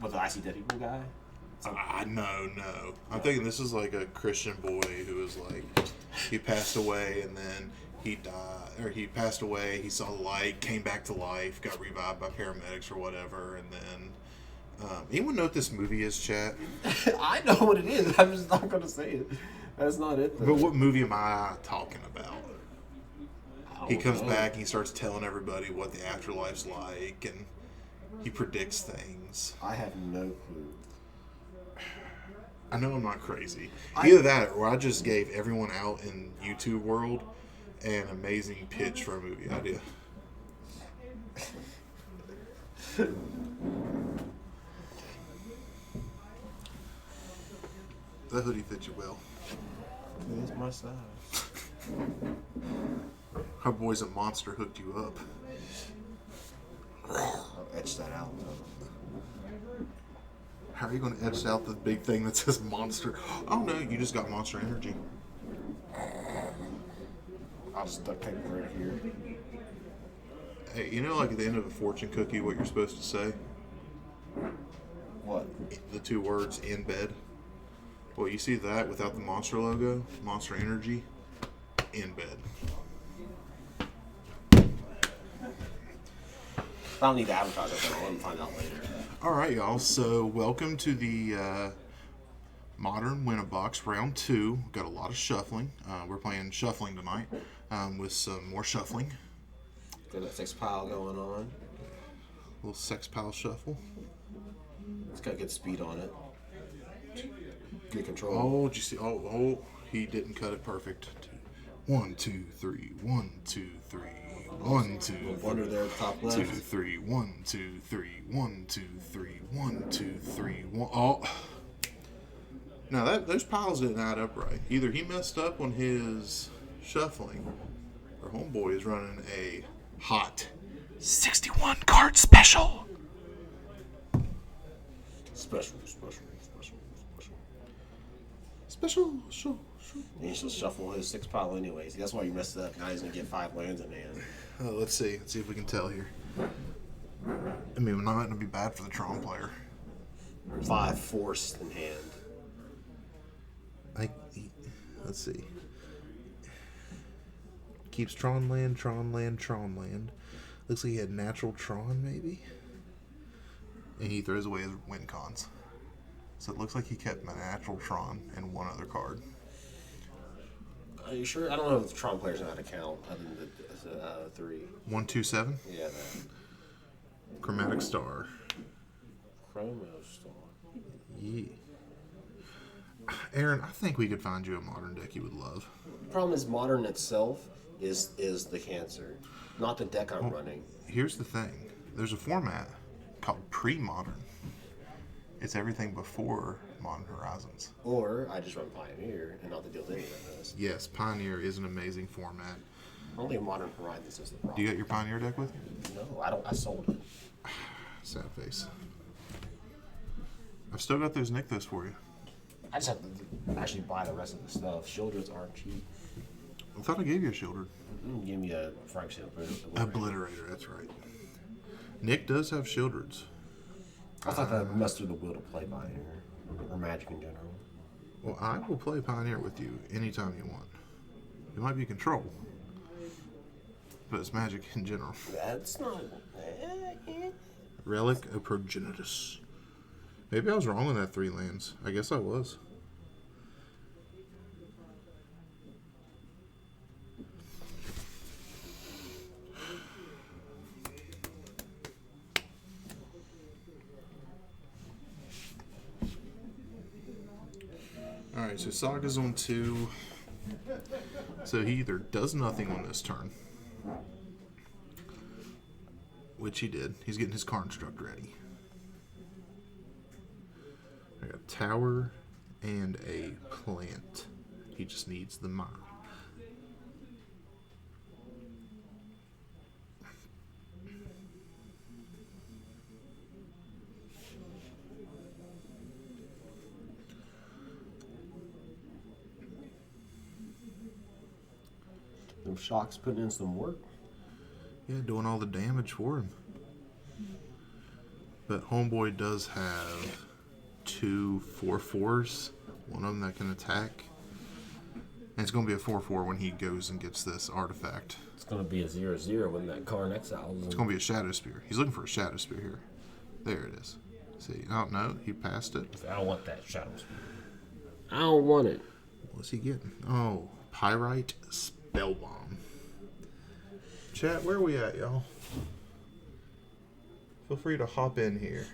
what the I See Dead People guy? No. I'm thinking this is like a Christian boy who was like, he passed away and then he died, or he passed away, he saw the light, came back to life, got revived by paramedics or whatever, and then, anyone know what this movie is, chat? I know what it is, I'm just not going to say it. That's not it, though. But what movie am I talking about? He comes back and he starts telling everybody what the afterlife's like, and he predicts things. I have no clue. I know I'm not crazy. Either that, or I just gave everyone out in YouTube world an amazing pitch for a movie idea. That hoodie fits you well. It's my size. Our boys at Monster hooked you up. I'll etch that out. How are you going to edge out the big thing that says Monster? Oh no, you just got Monster Energy. I'll just duct tape it right here. Hey, you know, like at the end of a fortune cookie, what you're supposed to say? What? The 2 words, in bed. Well, you see that without the Monster logo? Monster Energy, in bed. I don't need to advertise it, but I'll let them find out later. Alright, y'all. So, welcome to the Modern Win-A-Box Round 2. Got a lot of shuffling. We're playing shuffling tonight with some more shuffling. Got that sex pile going on. A little sex pile shuffle. It's got good speed on it. Good control. Oh, did you see? Oh, he didn't cut it perfect. 1, 2, 3. 1, 2, 3. 1, 2, 3. Wonder there at the top left. 2, 3. 1, 2, 3. 1, 2, 3. 1, 2, 3. 1. Oh. Now those piles didn't add up right. Either he messed up on his shuffling, or homeboy is running a hot 61 card special. Special. He should shuffle his 6 pile anyways. That's why you messed it up. Now he's going to get 5 lands in hand. Let's see. Let's see if we can tell here. I mean, we're not going to be bad for the Tron player. 5 force in hand. Let's see. Keeps Tron land. Looks like he had natural Tron, maybe? And he throws away his win cons. So it looks like he kept my natural Tron and 1 other card. Are you sure? I don't know if the Tron players know how to count other than the 3. 127. Yeah, that. Chromatic Star. Chromo Star. Yeah. Aaron, I think we could find you a modern deck you would love. The problem is modern itself is the cancer, not the deck I'm running. Here's the thing. There's a format called pre-modern. It's everything before Modern Horizons. Or I just run Pioneer and not to deal with any of this. Yes, Pioneer is an amazing format. I don't think Modern Horizons is the problem. Do you got your Pioneer deck with you? No, I don't. I sold it. Sad face. I've still got those Nykthos for you. I just have to actually buy the rest of the stuff. Shoulders aren't cheap. I thought I gave you a Shoulder. Give me a Frankston Obliterator, that's right. Nick does have Shieldreds. I thought that messed with the will to play Pioneer or Magic in general. Well, I will play Pioneer with you anytime you want. It might be Control, but it's Magic in general. That's not. Relic of Progenitus. Maybe I was wrong on that 3 lands. I guess I was. Alright, so Saga's on 2. So he either does nothing on this turn, which he did. He's getting his construct ready. I got a tower and a plant. He just needs the mine. Them Shocks putting in some work. Yeah, doing all the damage for him. But Homeboy does have 2 4/4s. One of them that can attack. And it's going to be a 4/4 when he goes and gets this artifact. It's going to be a 0/0 when that Karn exiles. It's going to be a Shadow Spear. He's looking for a Shadow Spear here. There it is. See, oh no, he passed it. I don't want that Shadow Spear. I don't want it. What's he getting? Oh, Pyrite Spellbomb. Chat, where are we at, y'all? Feel free to hop in here.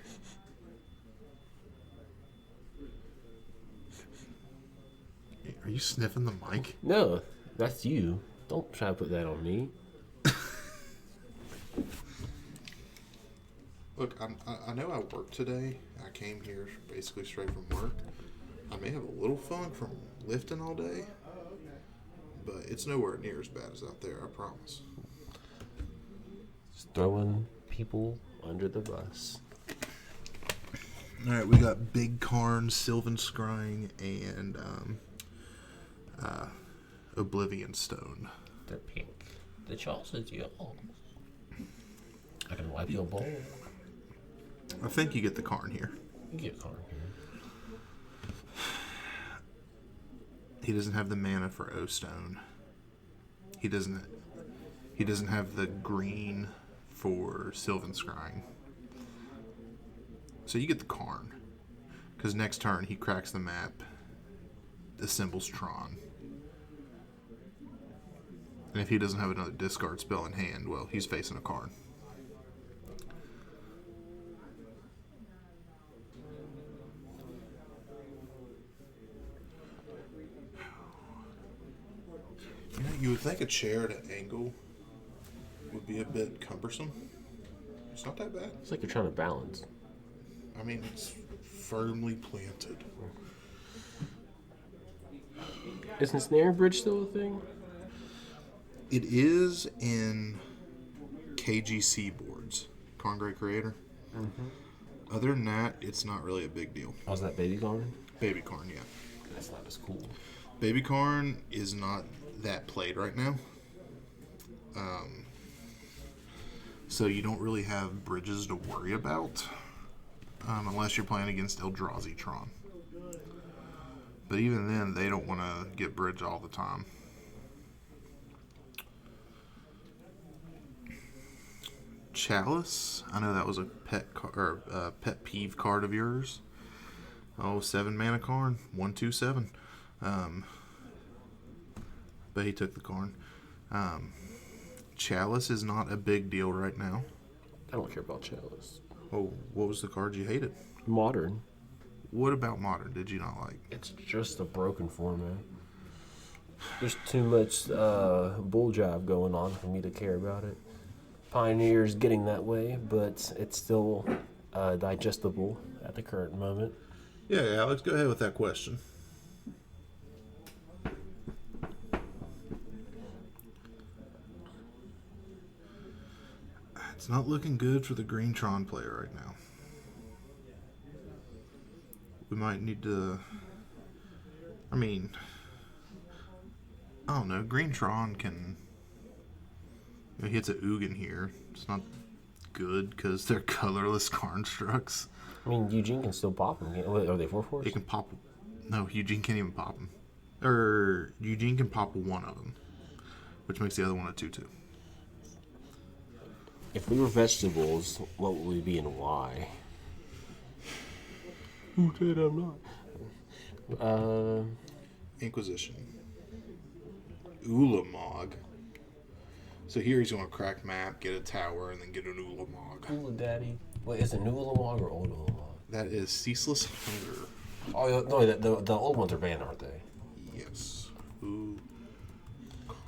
Are you sniffing the mic? No, that's you. Don't try to put that on me. Look, I know I worked today. I came here basically straight from work. I may have a little fun from lifting all day, but it's nowhere near as bad as out there, I promise. Just throwing people under the bus. Alright, we got Big Karn, Sylvan Scrying, and Oblivion Stone. They're pink. The Charles is yours. I can wipe your bowl. I think you get the Karn here. You get Karn here. He doesn't have the mana for O Stone. He doesn't have the green for Sylvan Scrying. So you get the Karn. Because next turn he cracks the map, assembles Tron. And if he doesn't have another discard spell in hand, well, he's facing a Karn. You know, you would think a chair at an angle would be a bit cumbersome. It's not that bad. It's like you're trying to balance. I mean, it's firmly planted. Isn't Snare Bridge still a thing? It is in KGC boards, Karn Great Creator. Mm-hmm. Other than that, it's not really a big deal. Oh, is that Baby Karn? Baby Karn, yeah. That's not as cool. Baby Karn is not that played right now. So you don't really have bridges to worry about. Unless you're playing against Eldrazi Tron. But even then, they don't want to get bridge all the time. Chalice, I know that was a pet peeve card of yours. Oh, 7 mana Karn, 1/2/7. but he took the Karn. Chalice is not a big deal right now. I don't care about Chalice. Oh, what was the card you hated? Modern. What about Modern did you not like? It's just a broken format. There's too much bull jive going on for me to care about it. Pioneer's getting that way, but it's still digestible at the current moment. Yeah, Alex, go ahead with that question. It's not looking good for the Green Tron player right now. We might need to... I mean... I don't know. Green Tron can... He hits a Ugin here. It's not good because they're colorless constructs. I mean, Eugene can still pop them. Are they 4/4s? He can pop... No, Eugene can't even pop them. Or Eugene can pop one of them, which makes the other one a 2/2. If we were vegetables, what would we be and why? Who said I'm not? Inquisition. Ulamog. So here he's going to crack map, get a tower, and then get an Ulamog. Ula Daddy. Wait, is it new Ulamog or old Ulamog? That is Ceaseless Hunger. Oh, no, the old ones are banned, aren't they? Yes.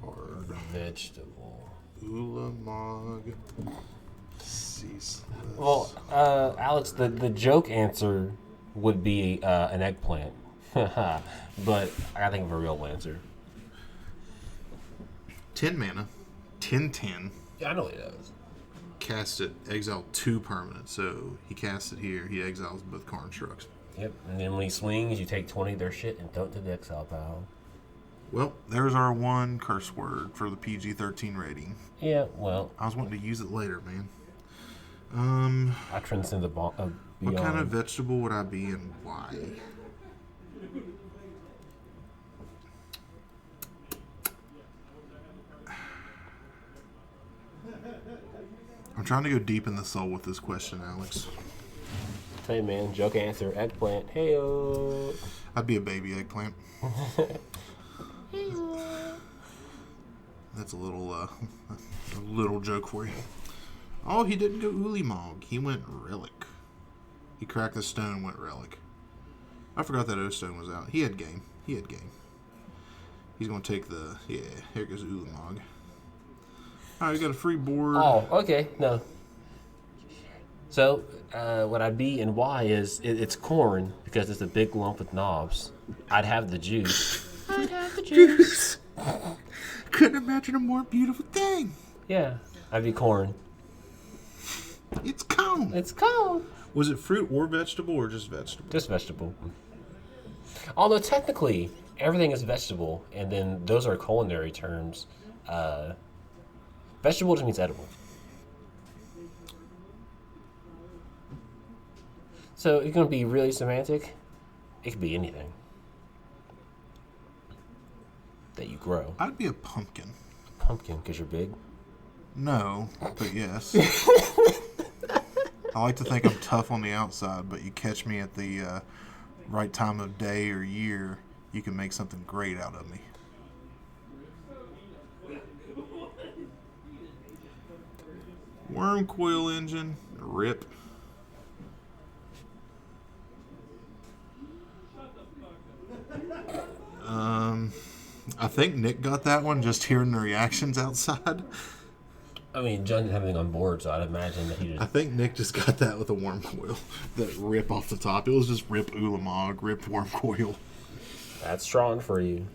Card. Vegetable. Ulamog. Ceaseless. Well, Alex, the joke answer would be an eggplant. But I gotta think of a real answer. 10 mana. 10/10. Yeah, I know he does. Cast it, exile 2 permanents. So he casts it here, he exiles both constructs. Yep, and then when he swings, you take 20 of their shit and throw it to the exile pile. Well, there's our one curse word for the PG-13 rating. Yeah, well, I was wanting to use it later, man. I transcend the beyond. What kind of vegetable would I be and why? I'm trying to go deep in the soul with this question, Alex. Hey man, joke answer, eggplant. Heyo. I'd be a baby eggplant. That's a little joke for you. Oh, he didn't go Ulamog. He went Relic. He cracked the stone, went Relic. I forgot that O-Stone was out. He had game. He's going to take the... Yeah, here goes Ulamog. Alright, we got a free board. Oh, okay, no. So, what I'd be and why is it's corn because it's a big lump with knobs. I'd have the juice. Couldn't imagine a more beautiful thing. Yeah, I'd be corn. It's cone. It's corn. Was it fruit or vegetable or just vegetable? Just vegetable. Although technically, everything is vegetable, and then those are culinary terms. Vegetable just means edible. So it's going to be really semantic. It could be anything that you grow. I'd be a pumpkin. Pumpkin, because you're big. No, but yes. I like to think I'm tough on the outside, but you catch me at the right time of day or year, you can make something great out of me. Worm coil engine, rip. I think Nick got that one just hearing the reactions outside. I mean, John didn't have anything on board, so I'd imagine that he I just... think Nick just got that with a worm coil. That rip off the top. It was just rip Ulamog, rip worm coil. That's Tron for you.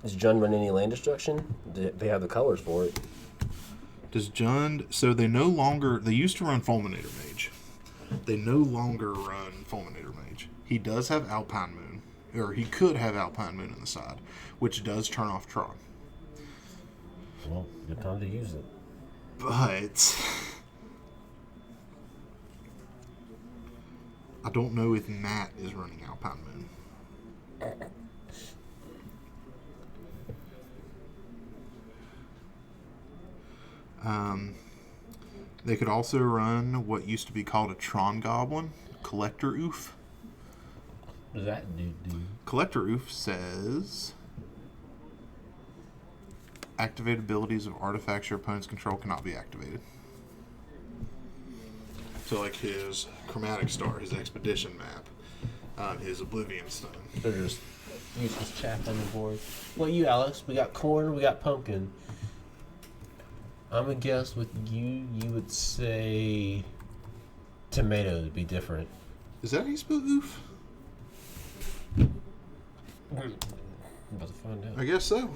Does Jund run any land destruction? They have the colors for it. Does Jund... So they no longer... They used to run Fulminator Mage. They no longer run Fulminator Mage. He does have Alpine Moon. Or he could have Alpine Moon on the side, which does turn off Tron. Well, good time to use it. But... I don't know if Matt is running Alpine Moon. They could also run what used to be called a Tron Goblin, Collector Oof. What does that do? Collector Oof says activated abilities of artifacts your opponent's control cannot be activated. So like his Chromatic Star, his Expedition map, his Oblivion Stone. They're just useless chaff on the board. Well, you, Alex, we got corn, we got pumpkin. I'm gonna guess with you would say tomato would be different. Is that how you spell oof? I'm about to find out. I guess so.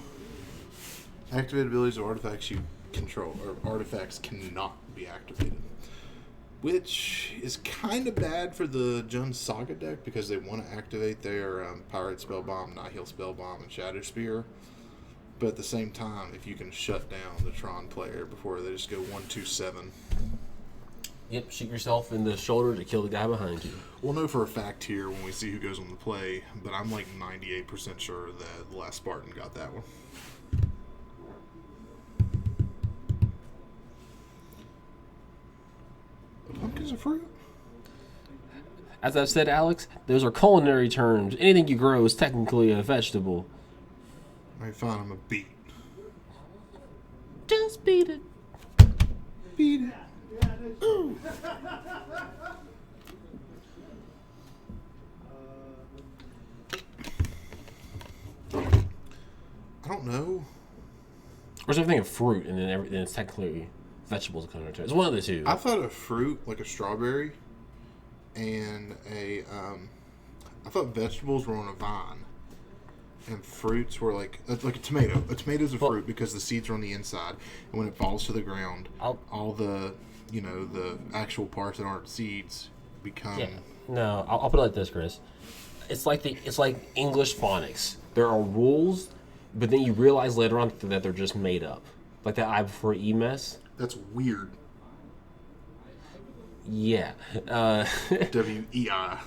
Activated abilities of artifacts you control, or artifacts cannot be activated. Which is kind of bad for the Jund Saga deck because they want to activate their Pirate Spellbomb, Nihil Spellbomb, and Shadow Spear. But at the same time, if you can shut down the Tron player before they just go 1-2-7. Yep, shoot yourself in the shoulder to kill the guy behind you. We'll know for a fact here when we see who goes on the play, but I'm like 98% sure that the last Spartan got that one. A pumpkin's a fruit? As I've said, Alex, those are culinary terms. Anything you grow is technically a vegetable. Alright, fine, I'm a beet. Just beat it. Beat it. Ooh. I don't know. Or something of fruit, and then it's technically vegetables. It's one of the two. I thought a fruit, like a strawberry, and I thought vegetables were on a vine, and fruits were like a tomato. A tomato's a fruit because the seeds are on the inside, and when it falls to the ground, all the the actual parts that aren't seeds become. Yeah. No, I'll put it like this, Chris. It's like English phonics. There are rules, but then you realize later on that they're just made up. Like that I before E mess. That's weird. Yeah. WEI.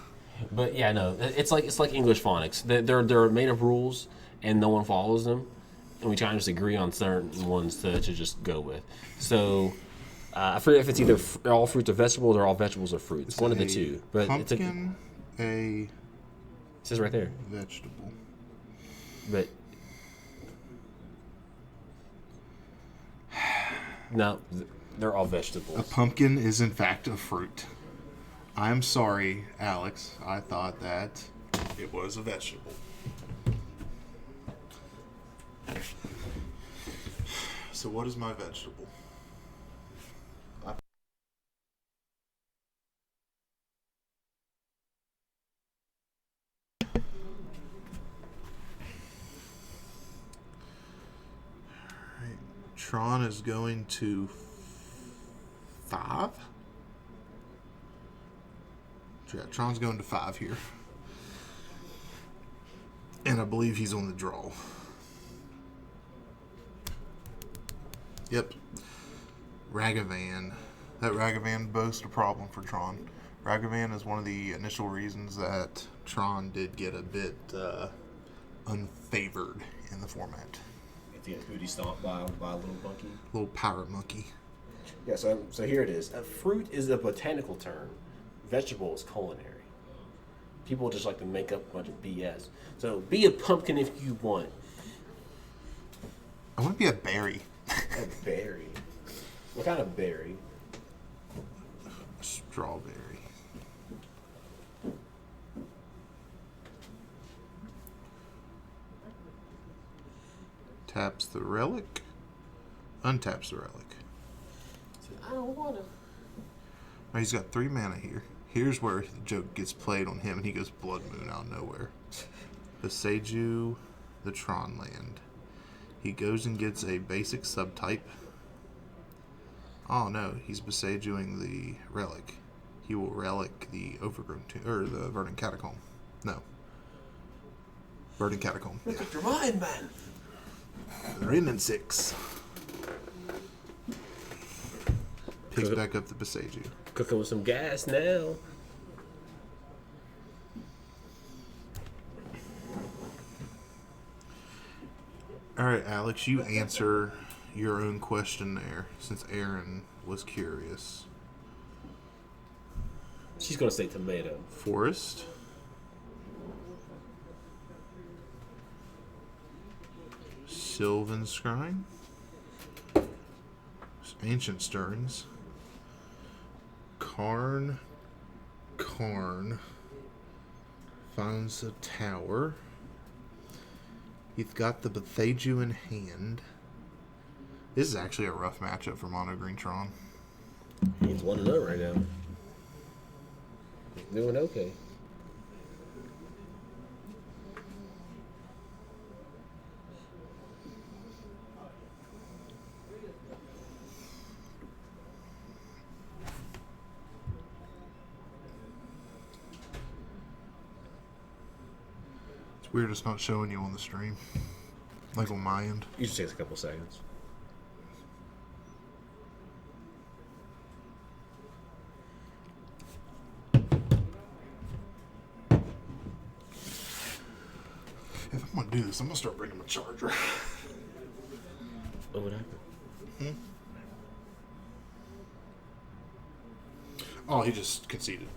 But yeah, no, it's like English phonics. They're made of rules, and no one follows them, and we try and just agree on certain ones to just go with. So I forget if it's either all fruits or vegetables, or all vegetables or fruits. It's one of the two. But pumpkin, it says right there. Vegetable. But no, they're all vegetables. A pumpkin is in fact a fruit. I'm sorry, Alex. I thought that it was a vegetable. So what is my vegetable? Tron is going to 5. Yeah, Tron's going to 5 here. And I believe he's on the draw. Yep. Ragavan. That Ragavan posed a problem for Tron. Ragavan is one of the initial reasons that Tron did get a bit unfavored in the format. To get booty stomped by a little monkey. Little pirate monkey. Yeah, so here it is. A fruit is a botanical term. Vegetable is culinary. People just like to make up a bunch of BS. So be a pumpkin if you want. I want to be a berry. A berry? What kind of berry? A strawberry. Taps the relic. Untaps the relic. I don't want to. Oh, he's got 3 mana here. Here's where the joke gets played on him, and he goes Blood Moon out of nowhere. Beseiju the Tron land. He goes and gets a basic subtype. Oh no, he's Beseijuing the relic. He will relic the Overgrown or the Verdant Catacomb. No. Verdant Catacomb. Look at your mind, man. Remnant 6. Picks back up the Beseiju. Cooking with some gas now. Alright, Alex, you answer your own question there, since Aaron was curious. She's going to say tomato. Forest. Sylvan Scrying. Ancient Stirrings. Karn finds a tower. He's got the Bethaju in hand. This is actually a rough matchup for Mono Green Tron. He's 1-0 right now. He's doing okay. It's weird it's not showing you on the stream. Like on my end. Usually takes a couple seconds. If I'm gonna do this, I'm gonna start bringing my charger. What would happen? Oh, he just conceded.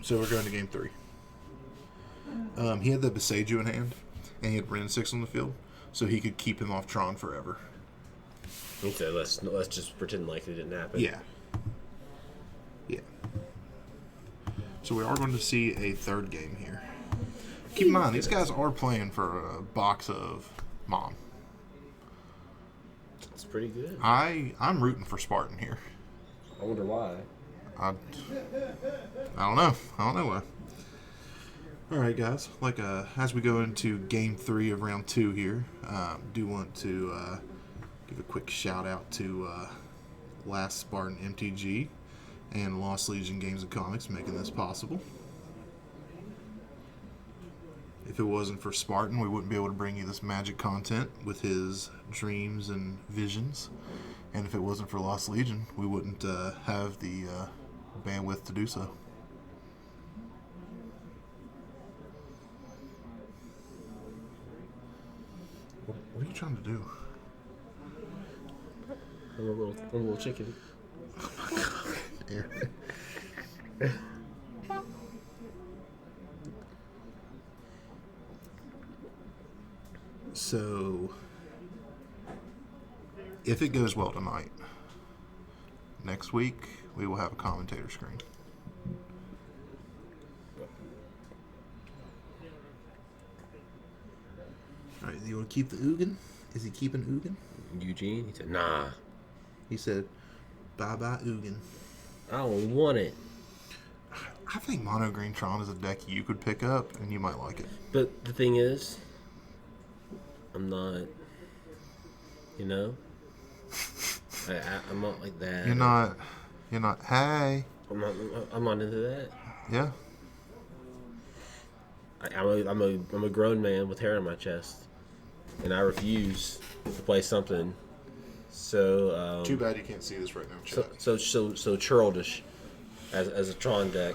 So we're going to game 3. He had the Bethaju in hand, and he had Ren 6 on the field, so he could keep him off Tron forever. He said, let's just pretend like it didn't happen. Yeah. Yeah. So we are going to see a third game here. Keep in mind, these guys are playing for a box of Mom. It's pretty good. I'm rooting for Spartan here. I wonder why. I don't know. I don't know why. All right, guys. As we go into Game 3 of Round 2 here, do want to give a quick shout out to Last Spartan MTG and Lost Legion Games and Comics making this possible. If it wasn't for Spartan, we wouldn't be able to bring you this magic content with his dreams and visions. And if it wasn't for Lost Legion, we wouldn't have the bandwidth to do so. What are you trying to do? I'm a little chicken. Aaron. So, if it goes well tonight, next week we will have a commentator screen. All right, you want to keep the Ugin? Is he keeping Ugin? Eugene? He said, nah. He said, bye-bye Ugin. I don't want it. I think Mono Green Tron is a deck you could pick up, and you might like it. But the thing is, I'm not, I'm not like that. You're not, hey. I'm not into that. Yeah. I'm a grown man with hair on my chest, and I refuse to play something so. Too bad you can't see this right now, chat. So churlish as a Tron deck.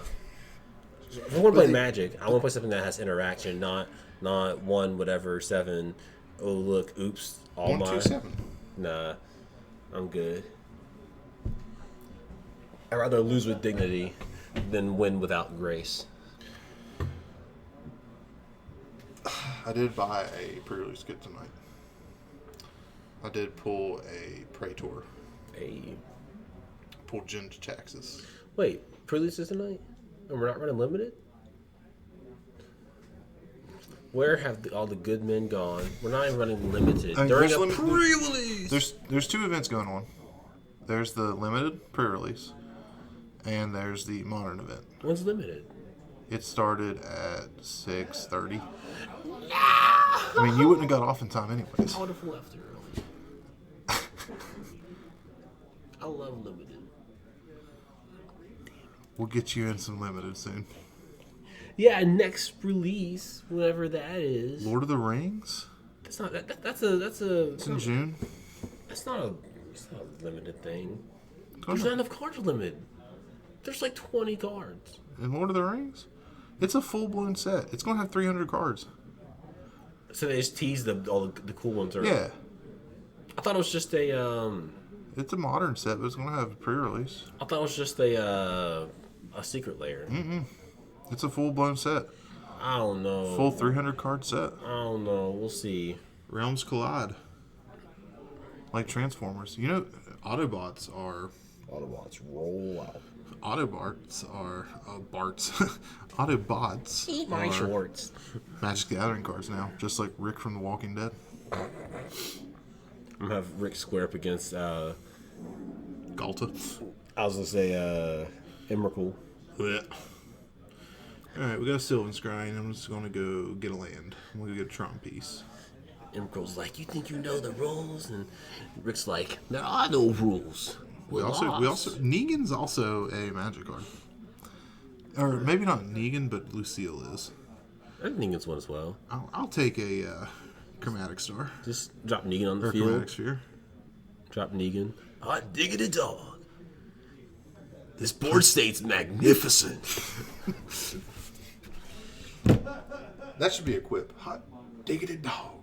If I want to play Magic, I want to play something that has interaction, not 7. Oh look, oops, all 1, 2, mine. 7. Nah, I'm good. I'd rather lose with dignity than win without grace. I did buy a pre-release kit tonight. I did pull a Praetor. Pulled Jin to Taxes. Wait, pre-releases tonight? And we're not running limited? Where have all the good men gone? We're not even running limited. During a pre-release! There's 2 events going on. There's the limited pre-release, and there's the modern event. When's limited? It started at 6:30. I mean, you wouldn't have got off in time anyways. I would have left early. I love limited. We'll get you in some limited soon. Yeah, next release, whatever that is. Lord of the Rings? That's not that's a. It's in June. It's not a limited thing. There's not enough cards limited. There's like 20 cards. In Lord of the Rings? It's a full-blown set. It's going to have 300 cards. So they just tease all the cool ones. Yeah. I thought it was just a. It's a modern set, but it's going to have a pre-release. I thought it was just a secret layer. It's a full-blown set. I don't know. Full 300 card set. I don't know. We'll see. Realms Collide. Like Transformers. You know, Autobots are Autobots roll out. Autobots are Autobots Eat my are shorts. Magic the Gathering cards now, just like Rick from The Walking Dead. I'm gonna have Rick square up against Galta. I was gonna say Emrakul. Blech. Alright, we got a Sylvan Scrying. I'm just gonna go get a land. I'm gonna go get a Tron piece. Emrakul's like, you think you know the rules? And Rick's like, there are no rules. We also Negan's also a magic card. Or maybe not Negan, but Lucille is. I think it's one as well. I'll take a Chromatic Star. Just drop Negan on the Or field. Chromatic Sphere. Drop Negan. I diggity dog. This board state's magnificent. That should be a quip. Hot diggity dog.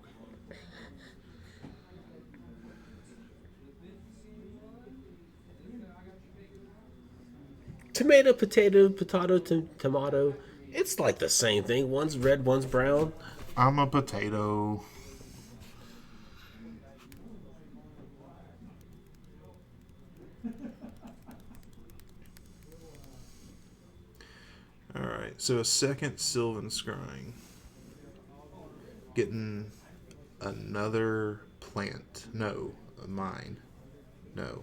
Tomato, potato, tomato. It's like the same thing. One's red, one's brown. I'm a potato. Alright, so a second Sylvan Scrying. Getting another plant. No, a mine. No.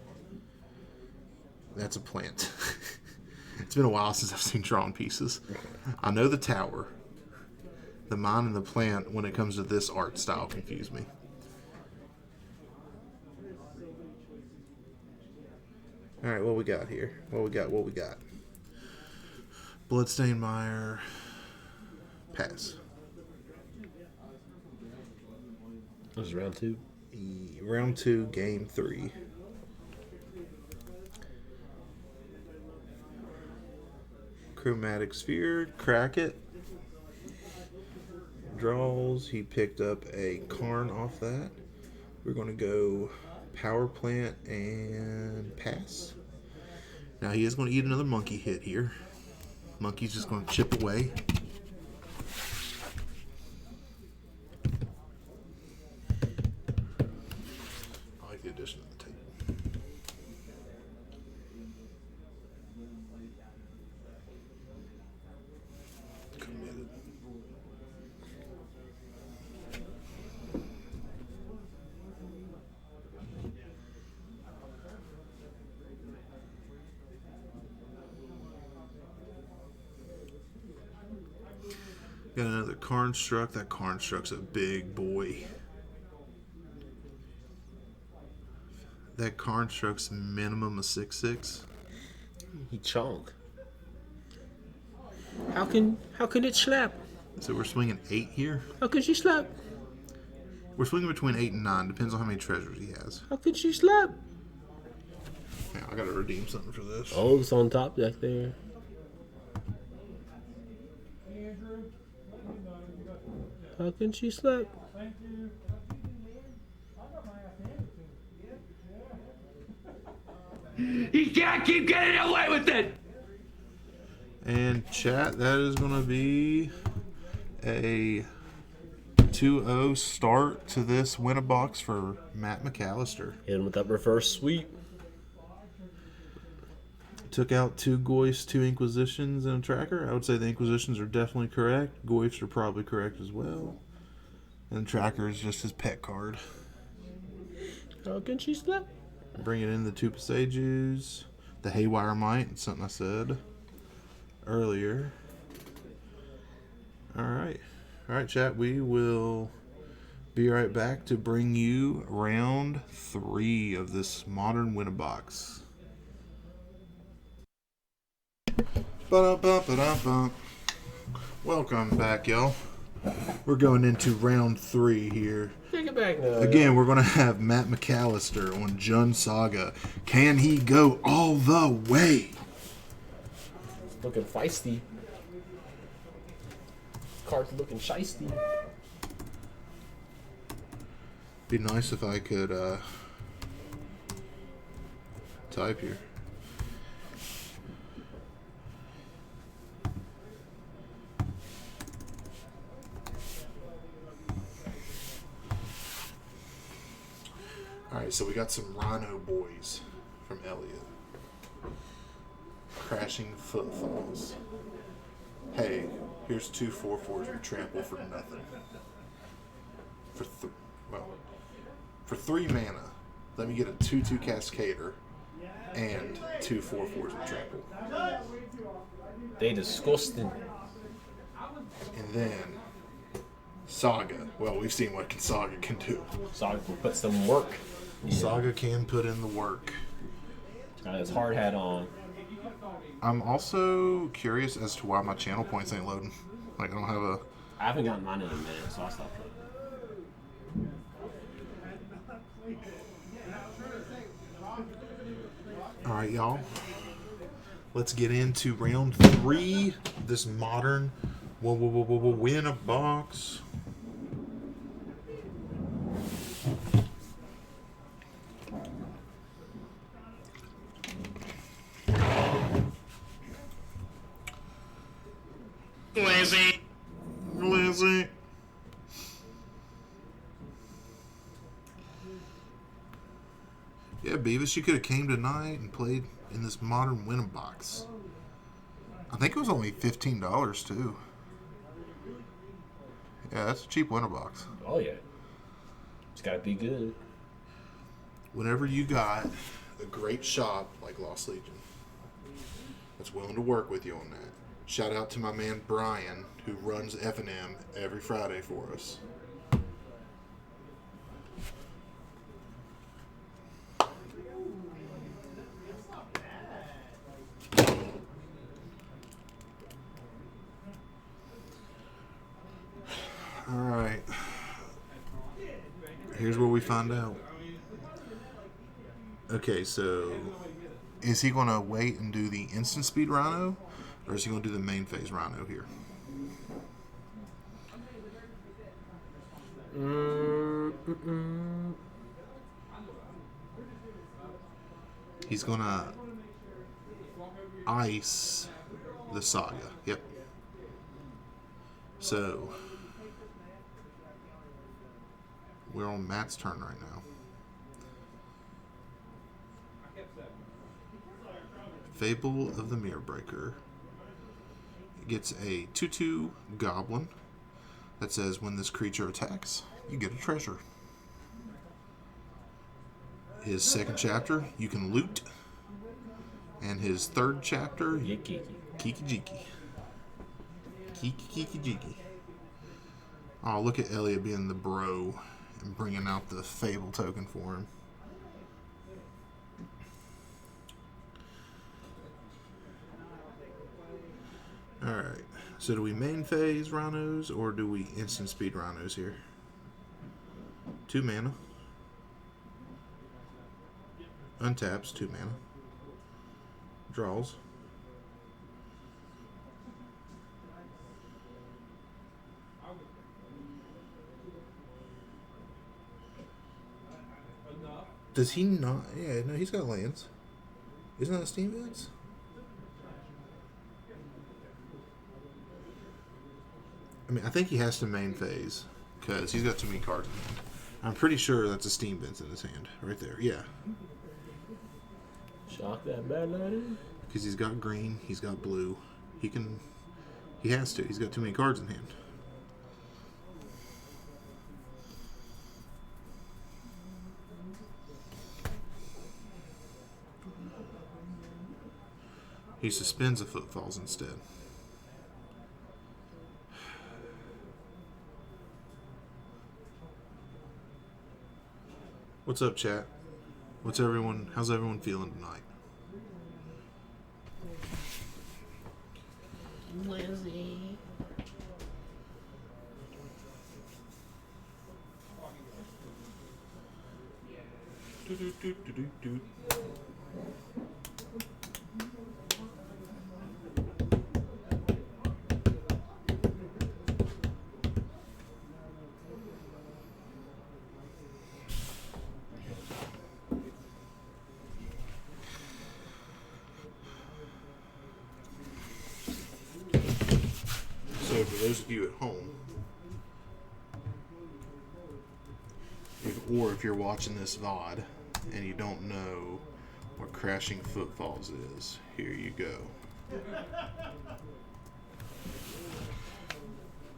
That's a plant. It's been a while since I've seen Tron pieces. I know the tower. The mine and the plant, when it comes to this art style, confuse me. Alright, what we got here? What we got? Bloodstained Mire. Pass. This is round 2. Round 2, game 3. Chromatic Sphere, crack it. Draws. He picked up a Karn off that. We're going to go Power Plant and pass. Now he is going to eat another monkey hit here. Monkey's just going to chip away. I like the addition of the table. Committed. Got another Karnstruck. That Karnstruck's a big boy. That Karnstruck's minimum of 6/6. He chonk. How can it slap? So we're swinging 8 here. How can she slap? We're swinging between 8 and 9. Depends on how many treasures he has. How can she slap? Yeah, I gotta redeem something for this. Oh, it's on top back there. How can she slap? He can't keep getting away with it! And chat, that is gonna be a 2-0 start to this win-a-box for Matt McAllister. Hit him with that reverse sweep. Took out 2 Goyfs, 2 Inquisitions, and a Tracker. I would say the Inquisitions are definitely correct. Goyfs are probably correct as well. And the Tracker is just his pet card. How can she slap? Bringing in the 2 Pasages. The Haywire Might, something I said earlier. Alright. Alright, chat. We will be right back to bring you round 3 of this modern win-a-box. Ba-da-ba-ba-da-ba. Welcome back, y'all. We're going into round 3 here. Take it back now. Again, we're going to have Matt McAllister on Jun Saga. Can he go all the way? It's looking feisty. Card's looking shisty. Be nice if I could type here. Alright, so we got some Rhino boys from Elliot. Crashing Footfalls. Hey, here's 2 4/4s we trample for nothing. For 3 mana, let me get a 2/2 Cascader and 2 4/4s we trample. They disgusting. And then Saga. Well, we've seen what Saga can do. Saga can put some work. Saga can put in the work. Got his hard hat on. I'm also curious as to why my channel points ain't loading. Like, I don't have a... I haven't gotten mine in a minute, so I'll stop playing. Alright, y'all. Let's get into round 3. This modern win a box. Lizzie. Yeah, Beavis, you could have came tonight and played in this modern win a box. I think it was only $15 too. Yeah, that's a cheap winner box. Oh yeah. It's gotta be good. Whenever you got a great shop like Lost Legion that's willing to work with you on that. Shout out to my man Brian, who runs FNM every Friday for us. Alright. Here's where we find out. Okay, so is he going to wait and do the instant speed Rhino? Or is he going to do the main phase Rhino here? He's going to ice the Saga. Yep. So we're on Matt's turn right now. Fable of the Mirror Breaker. It gets a 2/2 goblin that says when this creature attacks, you get a treasure. His second chapter, you can loot. And his third chapter, Kiki. Kiki Jiki. Kiki Jiki. Oh, look at Elliot being the bro and bringing out the Fable token for him. Alright, so do we main phase Rhinos or do we instant speed Rhinos here? 2 mana. Untaps, 2 mana. Draws. Does he not? Yeah, no, he's got lands. Isn't that Steam Vents? I mean, I think he has to main phase because he's got too many cards in hand. I'm pretty sure that's a Steam Vents in his hand right there. Yeah. Shock that bad lady. Because he's got green, he's got blue. He has to. He's got too many cards in hand. He suspends the Footfalls instead. What's up, chat? How's everyone feeling tonight? Lizzie. So for those of you at home, Or if you're watching this VOD and you don't know what Crashing Footfalls is, here you go.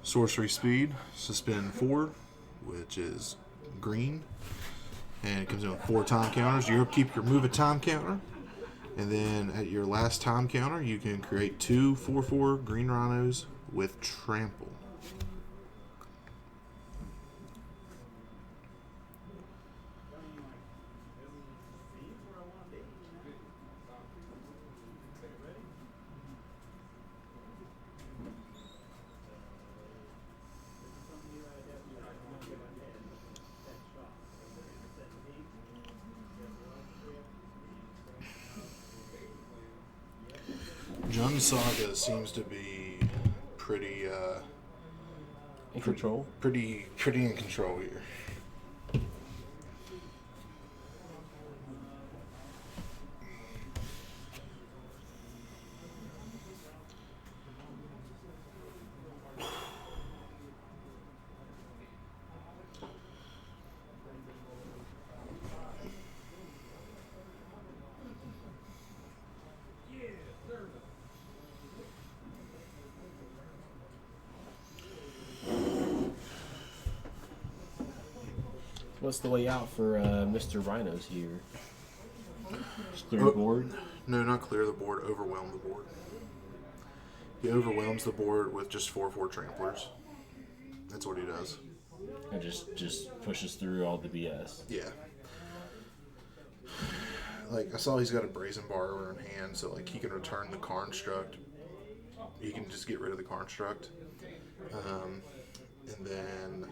Sorcery Speed, Suspend 4, which is green. And it comes in with 4 time counters. You keep your move a time counter. And then at your last time counter, you can create 2 4/4 green Rhinos with Trample. Jun Saga seems to be pretty In control. pretty in control here. What's the way out for Mr. Rhinos here? Just clear the board? No, not clear the board, overwhelm the board. He overwhelms the board with just 4/4 tramplers. That's what he does. And just pushes through all the BS. Yeah. Like, I saw he's got a Brazen Borrower in hand, so, like, he can return the Construct. He can just get rid of the Construct. And then...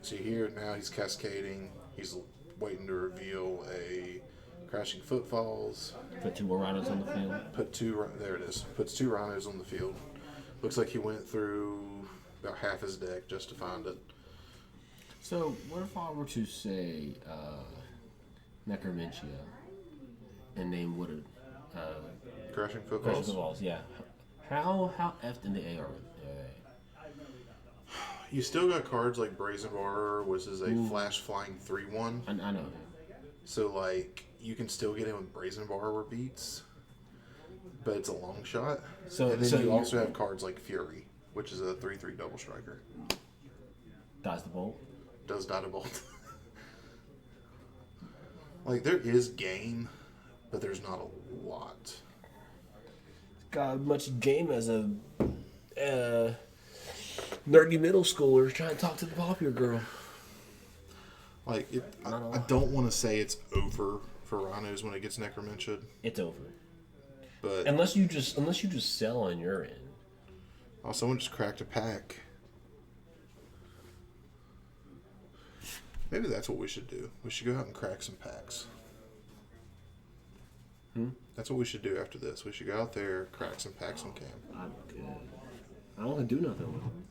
See here, now he's cascading. He's waiting to reveal a Crashing Footfalls. Put 2 more Rhinos on the field. There it is. Puts 2 Rhinos on the field. Looks like he went through about half his deck just to find it. So, what if I were to say Necromentia and name what a Crashing Footfalls? Crashing Footfalls, yeah. How effed in the A are they? You still got cards like Brazen Borrower, which is a flash flying 3/1. I know. So, like, you can still get him with Brazen Borrower beats, but it's a long shot. So, and then you also have cards like Fury, which is a 3/3 double striker. Dies the bolt. Does die to bolt. Like, there is game, but there's not a lot. Got much game as a nerdy middle schooler trying to talk to the popular girl. Like, I don't want to say it's over for Rhinos when it gets Necromentia. It's over. But unless you just sell on your end. Oh, someone just cracked a pack. Maybe that's what we should do. We should go out and crack some packs. That's what we should do after this. We should go out there, crack some packs on cam. I'm good. I don't want to do nothing with them.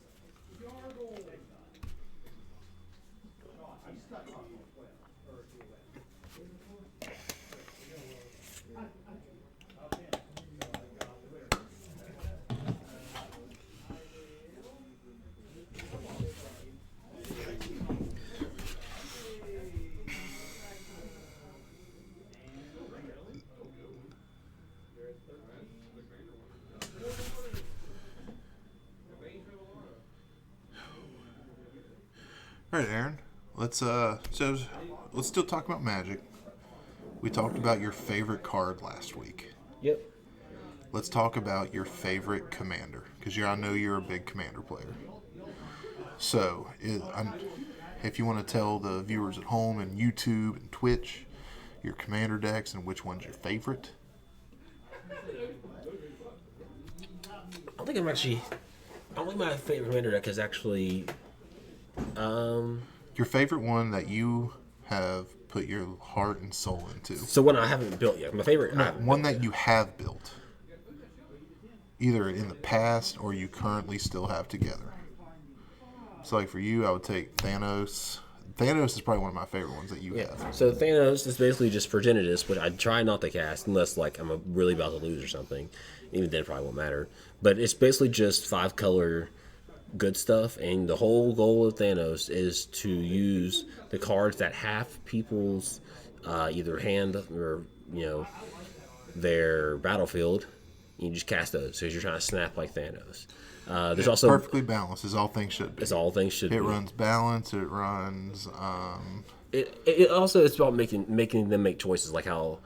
All right, Aaron. Let's still talk about Magic. We talked about your favorite card last week. Yep. Let's talk about your favorite commander, because I know you're a big commander player. So, if you want to tell the viewers at home and YouTube and Twitch your commander decks and which one's your favorite. I think my favorite commander deck is actually Your favorite one that you have put your heart and soul into. So one I haven't built yet. My favorite. One that you have built. Either in the past or you currently still have together. So like for you, I would take Thanos. Thanos is probably one of my favorite ones that you have. So Thanos is basically just Progenitus, but I try not to cast unless like I'm really about to lose or something. Even then, it probably won't matter. But it's basically just 5-color good stuff, and the whole goal of Thanos is to use the cards that have people's either hand or their battlefield. You just cast those because you're trying to snap like Thanos. There's also perfectly balanced, as all things should be. as all things should be. It runs balance. It runs. It also it's about making them make choices, like how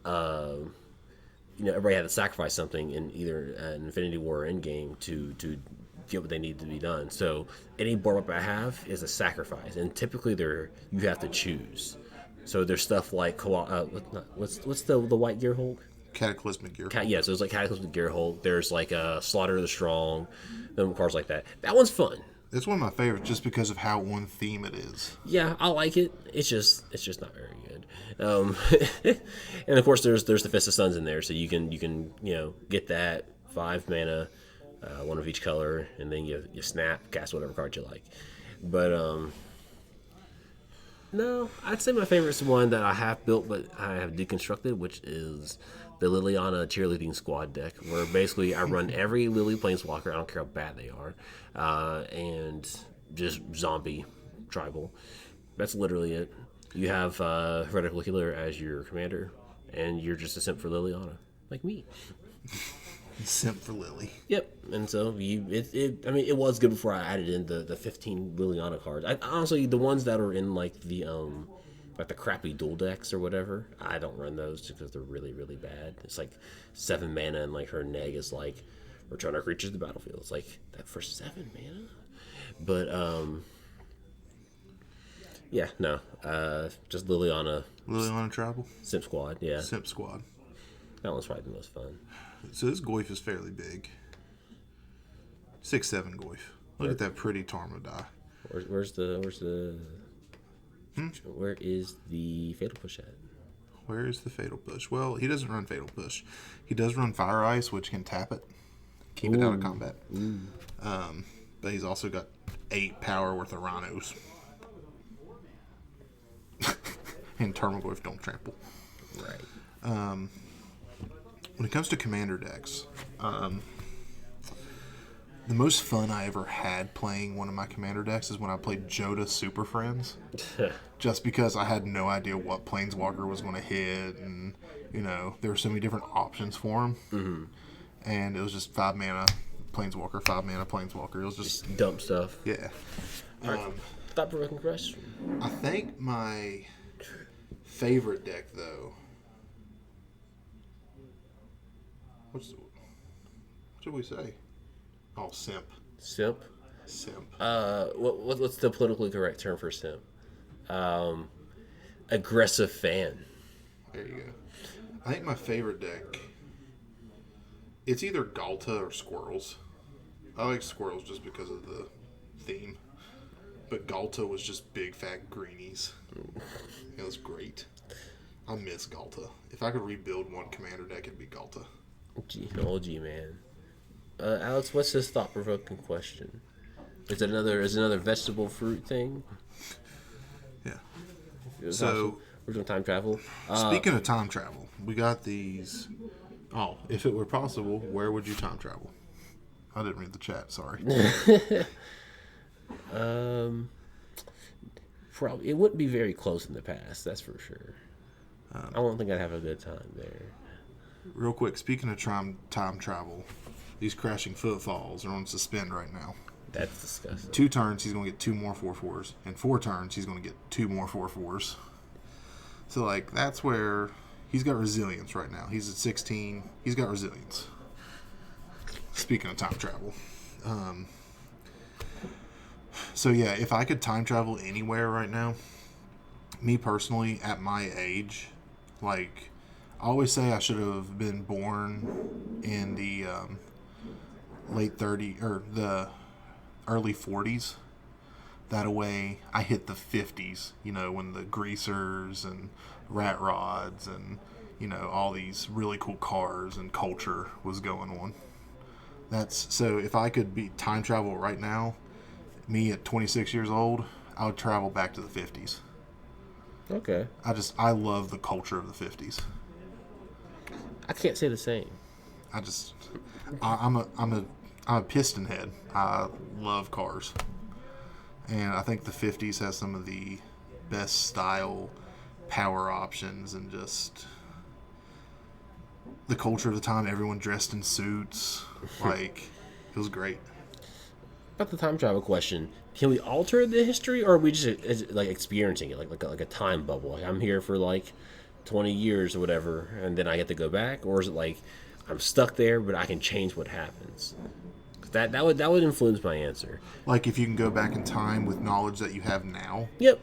everybody had to sacrifice something in either an Infinity War or Endgame to get what they need to be done. So any board up I have is a sacrifice, and typically you have to choose. So there's stuff like what's the white gear Hulk? Cataclysmic Gear. Yeah, so there's like Cataclysmic Gear Hulk. There's like Slaughter the Strong, them cards like that. That one's fun. It's one of my favorites just because of how one theme it is. Yeah, I like it. It's just not very good. And of course, there's the Fist of Suns in there, so you can get that 5 mana, one of each color, and then you snap, cast whatever card you like. But no, I'd say my favorite's one that I have built but I have deconstructed, which is the Liliana Cheerleading Squad deck, where basically I run every Lily Planeswalker, I don't care how bad they are, and just zombie tribal. That's literally it. You have Heretical Healer as your commander, and you're just a simp for Liliana, like me. Simp for Lily. Yep, and so it was good before I added in the 15 Liliana cards. Honestly, the ones that are in like the crappy dual decks or whatever, I don't run those because they're really, really bad. It's like 7 mana, and like her neg is like return our creatures to the battlefield. It's like that for 7 mana. But yeah, no, just Liliana Tribal? Simp Squad, yeah. Simp Squad. That one's probably the most fun. So this Goyf is fairly big. 6/7 Goyf. Look at that pretty Tarmo die. Where is the Fatal Push at? Where is the Fatal Push? Well, he doesn't run Fatal Push. He does run Fire Ice, which can tap it, keep it out of combat. But he's also got 8 power worth of Rhinos. And Tarmogoyf don't trample. Right. When it comes to commander decks, the most fun I ever had playing one of my commander decks is when I played Joda Super Friends. Just because I had no idea what Planeswalker was going to hit, and there were so many different options for him. Mm-hmm. And it was just 5 mana Planeswalker, 5 mana Planeswalker. It was just dumb stuff. Yeah. Thought-provoking question. I think my favorite deck, though. What did we say? Oh, simp. Simp? Simp. What's the politically correct term for simp? Aggressive fan. There you go. I think my favorite deck, it's either Galta or Squirrels. I like Squirrels just because of the theme. But Galta was just big fat greenies. It was great. I miss Galta. If I could rebuild one commander deck, it'd be Galta. Gee, man. Alex, what's this thought-provoking question? Is it another vegetable fruit thing? Yeah. So we're doing time travel. Speaking of time travel, we got these. Oh, if it were possible, where would you time travel? I didn't read the chat. Sorry. Probably it wouldn't be very close in the past. That's for sure. I don't think I'd have a good time there. Real quick, speaking of time travel, these crashing footfalls are on suspend right now. That's disgusting. 2 turns, he's going to get 2 more 4/4s. In 4 turns, he's going to get 2 more 4/4s. So, that's where he's got resilience right now. He's at 16. He's got resilience. Speaking of time travel. So, yeah, if I could time travel anywhere right now, me personally, at my age, I always say I should have been born in the late 30s or the early 40s. That way I hit the 50s, when the greasers and rat rods and, all these really cool cars and culture was going on. So if I could be time travel right now, me at 26 years old, I would travel back to the 50s. Okay. I love the culture of the 50s. I can't say the same. I'm a I'm a piston head. I love cars. And I think the 50s has some of the best style, power options, and just the culture of the time. Everyone dressed in suits. Like, it was great. About the time travel question, can we alter the history, or are we just like experiencing it, like a time bubble? Like I'm here for like 20 years or whatever, and then I get to go back, or is it like I'm stuck there, but I can change what happens? That would influence my answer. Like, if you can go back in time with knowledge that you have now. Yep.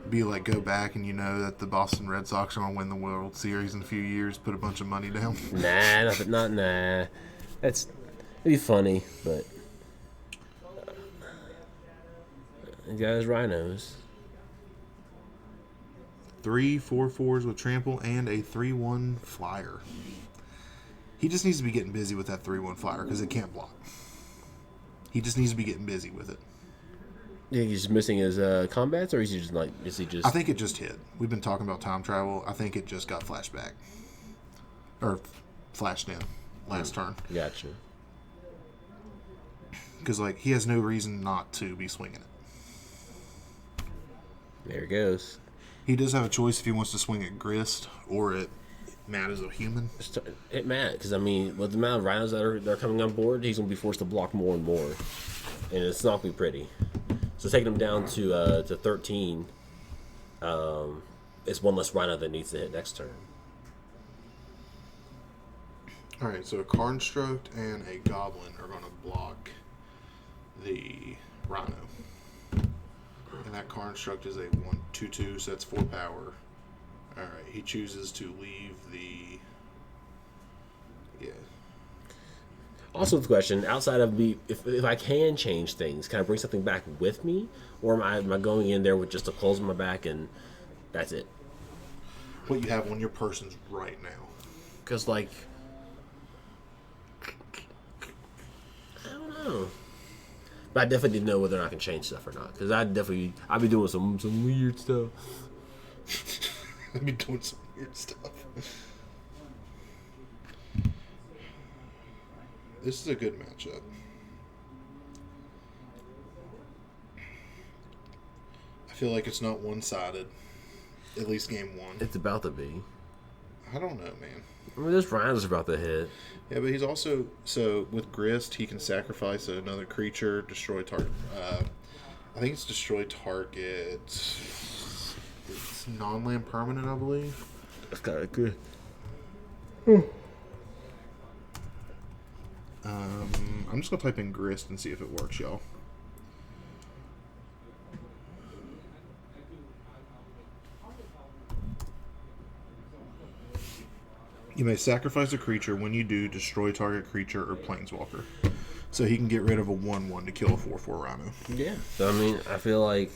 Be like, go back and you know that the Boston Red Sox are going to win the World Series in a few years, put a bunch of money down. Nah. It'd be funny, but you guys, Rhinos. 3 4-4s with trample and a 3-1 flyer. He just needs to be getting busy with that 3-1 flyer because it can't block. He just needs to be getting busy with it. You think he's missing his combats, or is he just? I think it just hit. We've been talking about time travel. I think it just got flashed back. Or flashed in last turn. Gotcha. Because, like, he has no reason not to be swinging it. There it goes. He does have a choice if he wants to swing at Grist or at Matt as a human. It Matt, because I mean, with the amount of Rhinos that are coming on board, he's gonna be forced to block more and more, and it's not gonna be pretty. So taking him down to 13, it's one less Rhino that needs to hit next turn. All right, so a Construct and a Goblin are going to block the Rhino. And that Construct is a 1/2/2, so that's 4 power. All right, he chooses to leave the... Yeah. Also, the question, outside of me, if I can change things, can I bring something back with me? Or am I going in there with just a clothes on my back and that's it? What you have on your person's right now. Because, like, I don't know. But I definitely didn't know whether or not I can change stuff or not. Because I'd be doing some weird stuff. I'd be doing some weird stuff. This is a good matchup. I feel like it's not one-sided. At least game 1. It's about to be. I don't know, man. I mean, this Ryan's about to hit. Yeah, but he's also... So, with Grist, he can sacrifice another creature, destroy target... I think it's destroy target... It's non-land permanent, I believe. That's kind of good. I'm just going to type in Grist and see if it works, y'all. You may sacrifice a creature. When you do, destroy target creature or planeswalker. So he can get rid of a 1/1 to kill a 4/4 Rhino. Yeah. So, I mean, I feel like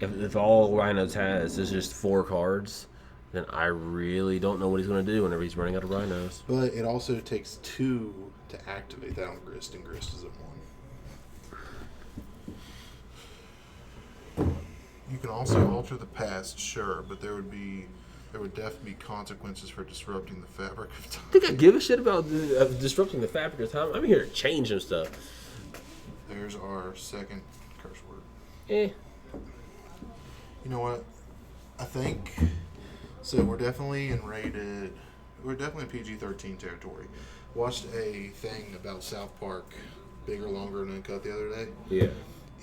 if all Rhinos has is just 4 cards, then I really don't know what he's going to do whenever he's running out of Rhinos. But it also takes 2 to activate that on Grist, and Grist is at 1. You can also alter the past, sure, but there would definitely be consequences for disrupting the fabric of time. I think I give a shit about disrupting the fabric of time. I'm here to change some stuff. There's our second curse word. Eh. You know what? I think so. We're definitely in PG-13 territory. Watched a thing about South Park, Bigger, Longer, and Uncut the other day. Yeah.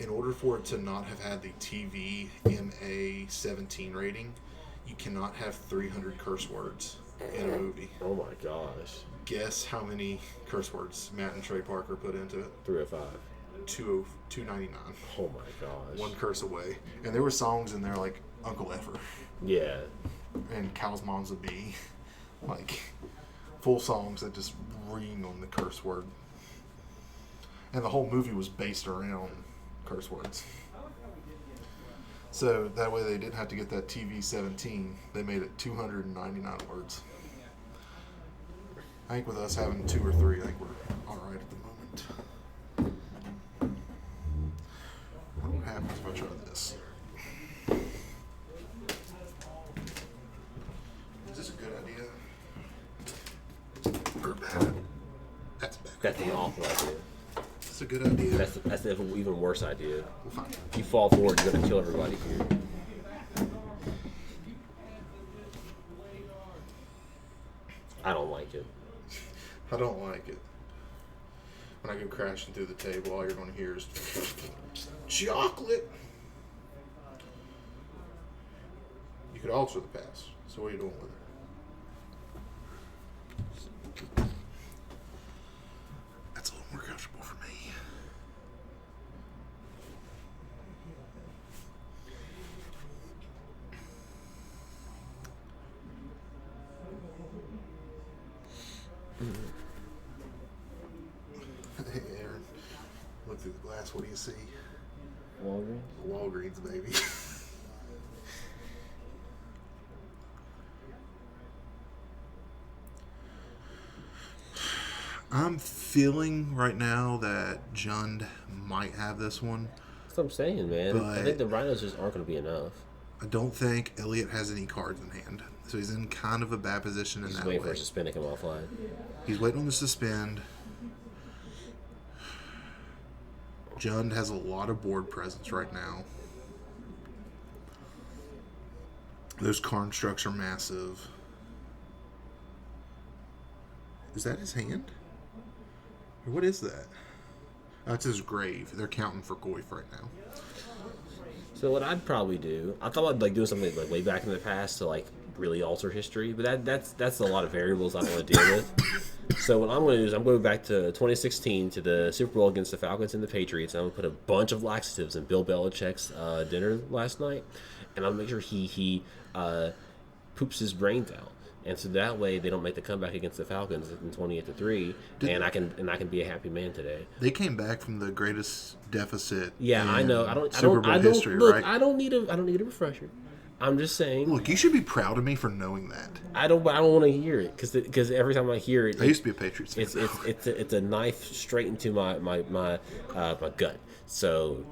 In order for it to not have had the TV MA-17 rating, you cannot have 300 curse words in a movie. Oh my gosh. Guess how many curse words Matt and Trey Parker put into it? 305. 299. Oh my gosh. One curse away. And there were songs in there like Uncle Effer Yeah. and Cal's Mom's a Bee. Like, full songs that just ring on the curse word. And the whole movie was based around curse words. So that way they didn't have to get that TV-17. They made it 299 words. I think with us having 2 or 3, I think we're alright at the moment. What happens if I try this? Is this a good idea? Or bad? That's bad. That's an awful idea. Is a good idea. That's the even worse idea. Well, fine. If you fall forward, you're gonna kill everybody here. I don't like it. I don't like it. When I go crashing through the table, all you're going to hear is chocolate. You could alter the pass. So what are you doing with it? That's a little more comfortable for me. Hey, Aaron, look through the glass. What do you see? Walgreens? Walgreens, baby. I'm feeling right now that Jund might have this one. That's what I'm saying, man. I But- think the Rhinos just aren't going to be enough. I don't think Elliot has any cards in hand. So he's in kind of a bad position in He's that waiting way. for a suspend to come offline. He's waiting on the suspend. Jund has a lot of board presence right now. Those constructs are massive. Is that his hand? Or what is that? That's his grave. They're counting for Goyf right now. So what I'd probably do, I thought I'd like doing something like way back in the past to like really alter history, but that's a lot of variables I don't want to deal with. So what I'm going to do is I'm going back to 2016 to the Super Bowl against the Falcons and the Patriots, and I'm going to put a bunch of laxatives in Bill Belichick's dinner last night, and I'll make sure he poops his brains out. And so that way they don't make the comeback against the Falcons in 28-3, and I can be a happy man today. They came back from the greatest deficit. Yeah, in I know. Super Bowl history, look, right? I don't need a refresher. I'm just saying. Look, you should be proud of me for knowing that. I don't want to hear it because every time I hear it, I used to be a Patriots fan. it's a knife straight into my gut. So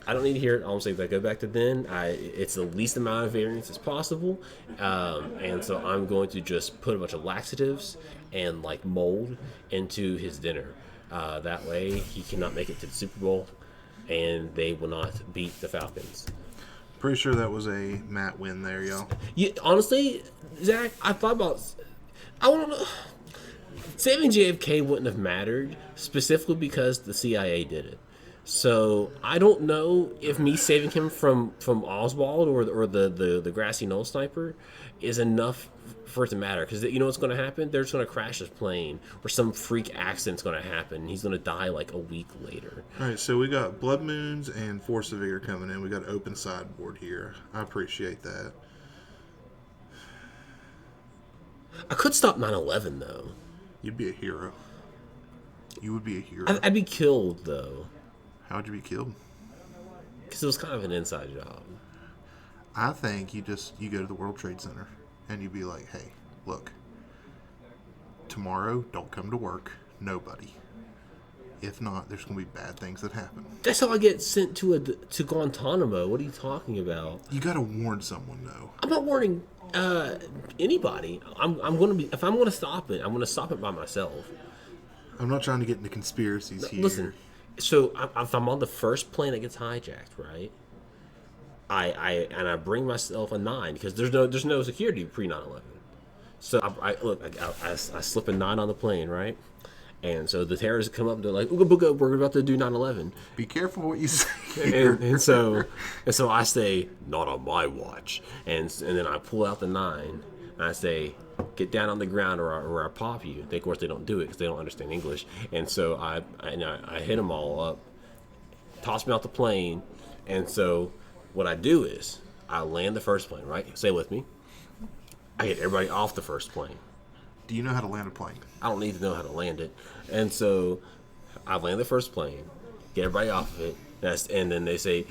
I don't need to hear it. I'm saying if I go back to then, it's the least amount of variance as possible, and so I'm going to just put a bunch of laxatives and like mold into his dinner. That way he cannot make it to the Super Bowl, and they will not beat the Falcons. Pretty sure that was a Matt win there, y'all. Yeah, honestly, Zach, I thought about. I want to. Saving JFK wouldn't have mattered specifically because the CIA did it. So I don't know if me saving him from Oswald or the grassy knoll sniper is enough for it to matter, because you know what's going to happen? They're just going to crash his plane, or some freak accident's going to happen. He's going to die like a week later. All right, so we got Blood Moons and Force of Vigor coming in. We got open sideboard here. I appreciate that. I could stop 9/11 though. You'd be a hero. You would be a hero. I'd be killed though, How would you be killed? because it was kind of an inside job. I think you go to the World Trade Center and you be like, hey, look, tomorrow don't come to work, nobody. If not, there's going to be bad things that happen. That's how I get sent to Guantanamo. What are you talking about? You got to warn someone, though. I'm not warning anybody. I'm going to be, if I'm going to stop it, I'm going to stop it by myself. I'm not trying to get into conspiracies here. Listen, so if I'm on the first plane that gets hijacked, right? I bring myself a 9 because there's no security pre 9/11. So I slip a 9 on the plane, right? And so the terrorists come up and they're like, "Ooga booga, we're about to do 9/11." Be careful what you say here. and so I say, "Not on my watch." And then I pull out the 9 and I say, "Get down on the ground or I pop you." Of course, they don't do it because they don't understand English. And so I hit them all up, toss me out the plane, and so what I do is I land the first plane, right? Stay with me. I get everybody off the first plane. Do you know how to land a plane? I don't need to know how to land it. And so I land the first plane, get everybody off of it, and then they say,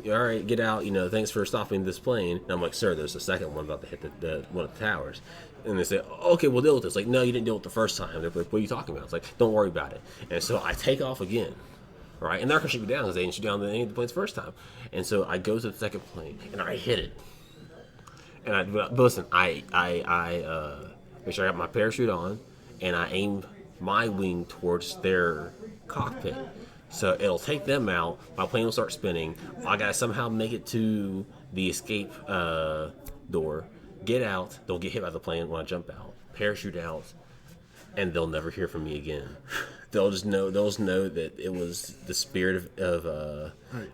"All right, get out, thanks for stopping this plane." And I'm like, "Sir, there's a second one about to hit the one of the towers." And they say, "Okay, we'll deal with this." Like, "No, you didn't deal with it the first time." They're like, "What are you talking about?" It's like, "Don't worry about it." And so I take off again, right? And they're going to shoot me down because they didn't shoot down any of the planes the first time. And so I go to the second plane, and I hit it. And but listen, I make sure I got my parachute on, and I aim my wing towards their cockpit. So it'll take them out. My plane will start spinning. I gotta somehow make it to the escape door. Get out. They'll get hit by the plane when I jump out. Parachute out, and they'll never hear from me again. They'll just know. They'll just know that it was the spirit of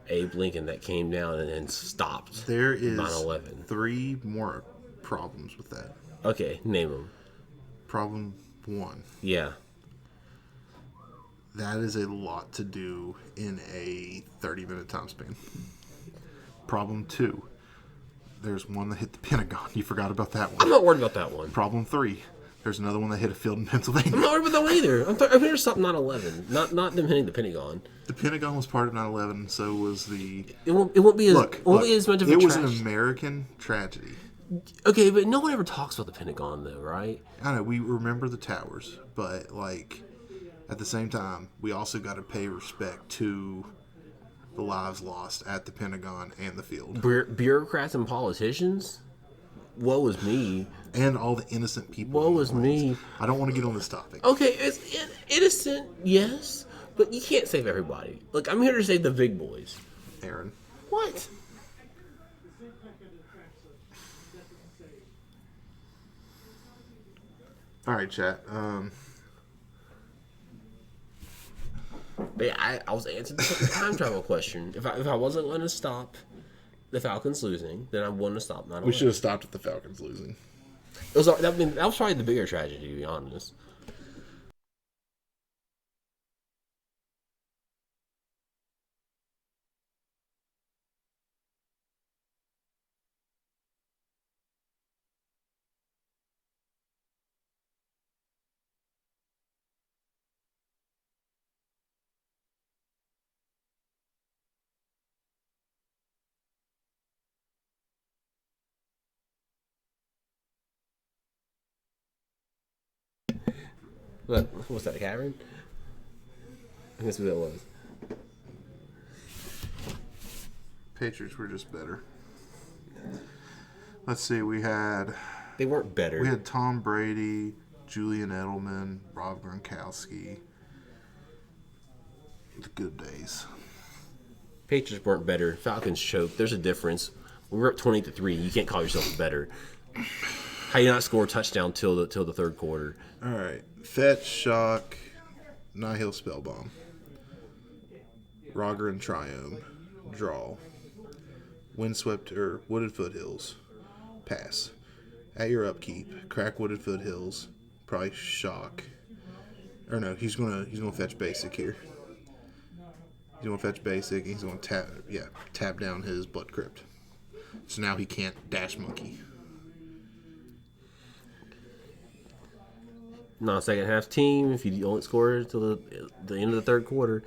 Abe Lincoln that came down and stopped. There is 9/11. 3 more problems with that. Okay, name them. Problem 1. Yeah. That is a lot to do in a 30-minute time span. Problem 2. There's one that hit the Pentagon. You forgot about that I'm one. not worried about that one. Problem 3. There's another one that hit a field in Pennsylvania. I'm not worried about that one either. I'm here to stop 9/11, not them hitting the Pentagon. The Pentagon was part of 9/11, so was the... It won't be as Look, it won't be as much of a it was an tragedy. American tragedy. Okay, but no one ever talks about the Pentagon though, right? I know, we remember the towers, but, at the same time, we also got to pay respect to the lives lost at the Pentagon and the field. Bureaucrats and politicians. Woe is me. And all the innocent people. Woe on the is planes. me. I don't want to get on this topic. Okay, it's innocent, yes, but you can't save everybody. Look, I'm here to save the big boys. Aaron. What? All right, chat. But yeah, I was answering the time travel question. If I wasn't going to stop the Falcons losing, then I wouldn't have stopped 9/11. We should have stopped with the Falcons losing. That was probably the bigger tragedy, to be honest. What was that, a cavern? I guess what that was. Patriots were just better. Let's see. We had They weren't better. Tom Brady, Julian Edelman, Rob Gronkowski. The good days. Patriots weren't better. Falcons choked. There's a difference. We were up 20-3. You can't call yourself better. How you not score a touchdown till the third quarter? All right. Fetch, Shock, Nihil Spellbomb. Roger and Triome. Draw. Windswept or Wooded Foothills. Pass. At your upkeep. Crack Wooded Foothills. Probably Shock. Or no, he's gonna fetch basic here. He's gonna fetch basic. He's gonna tap down his Blood Crypt. So now he can't dash monkey. Not a second half team if you don't score till the end of the third quarter.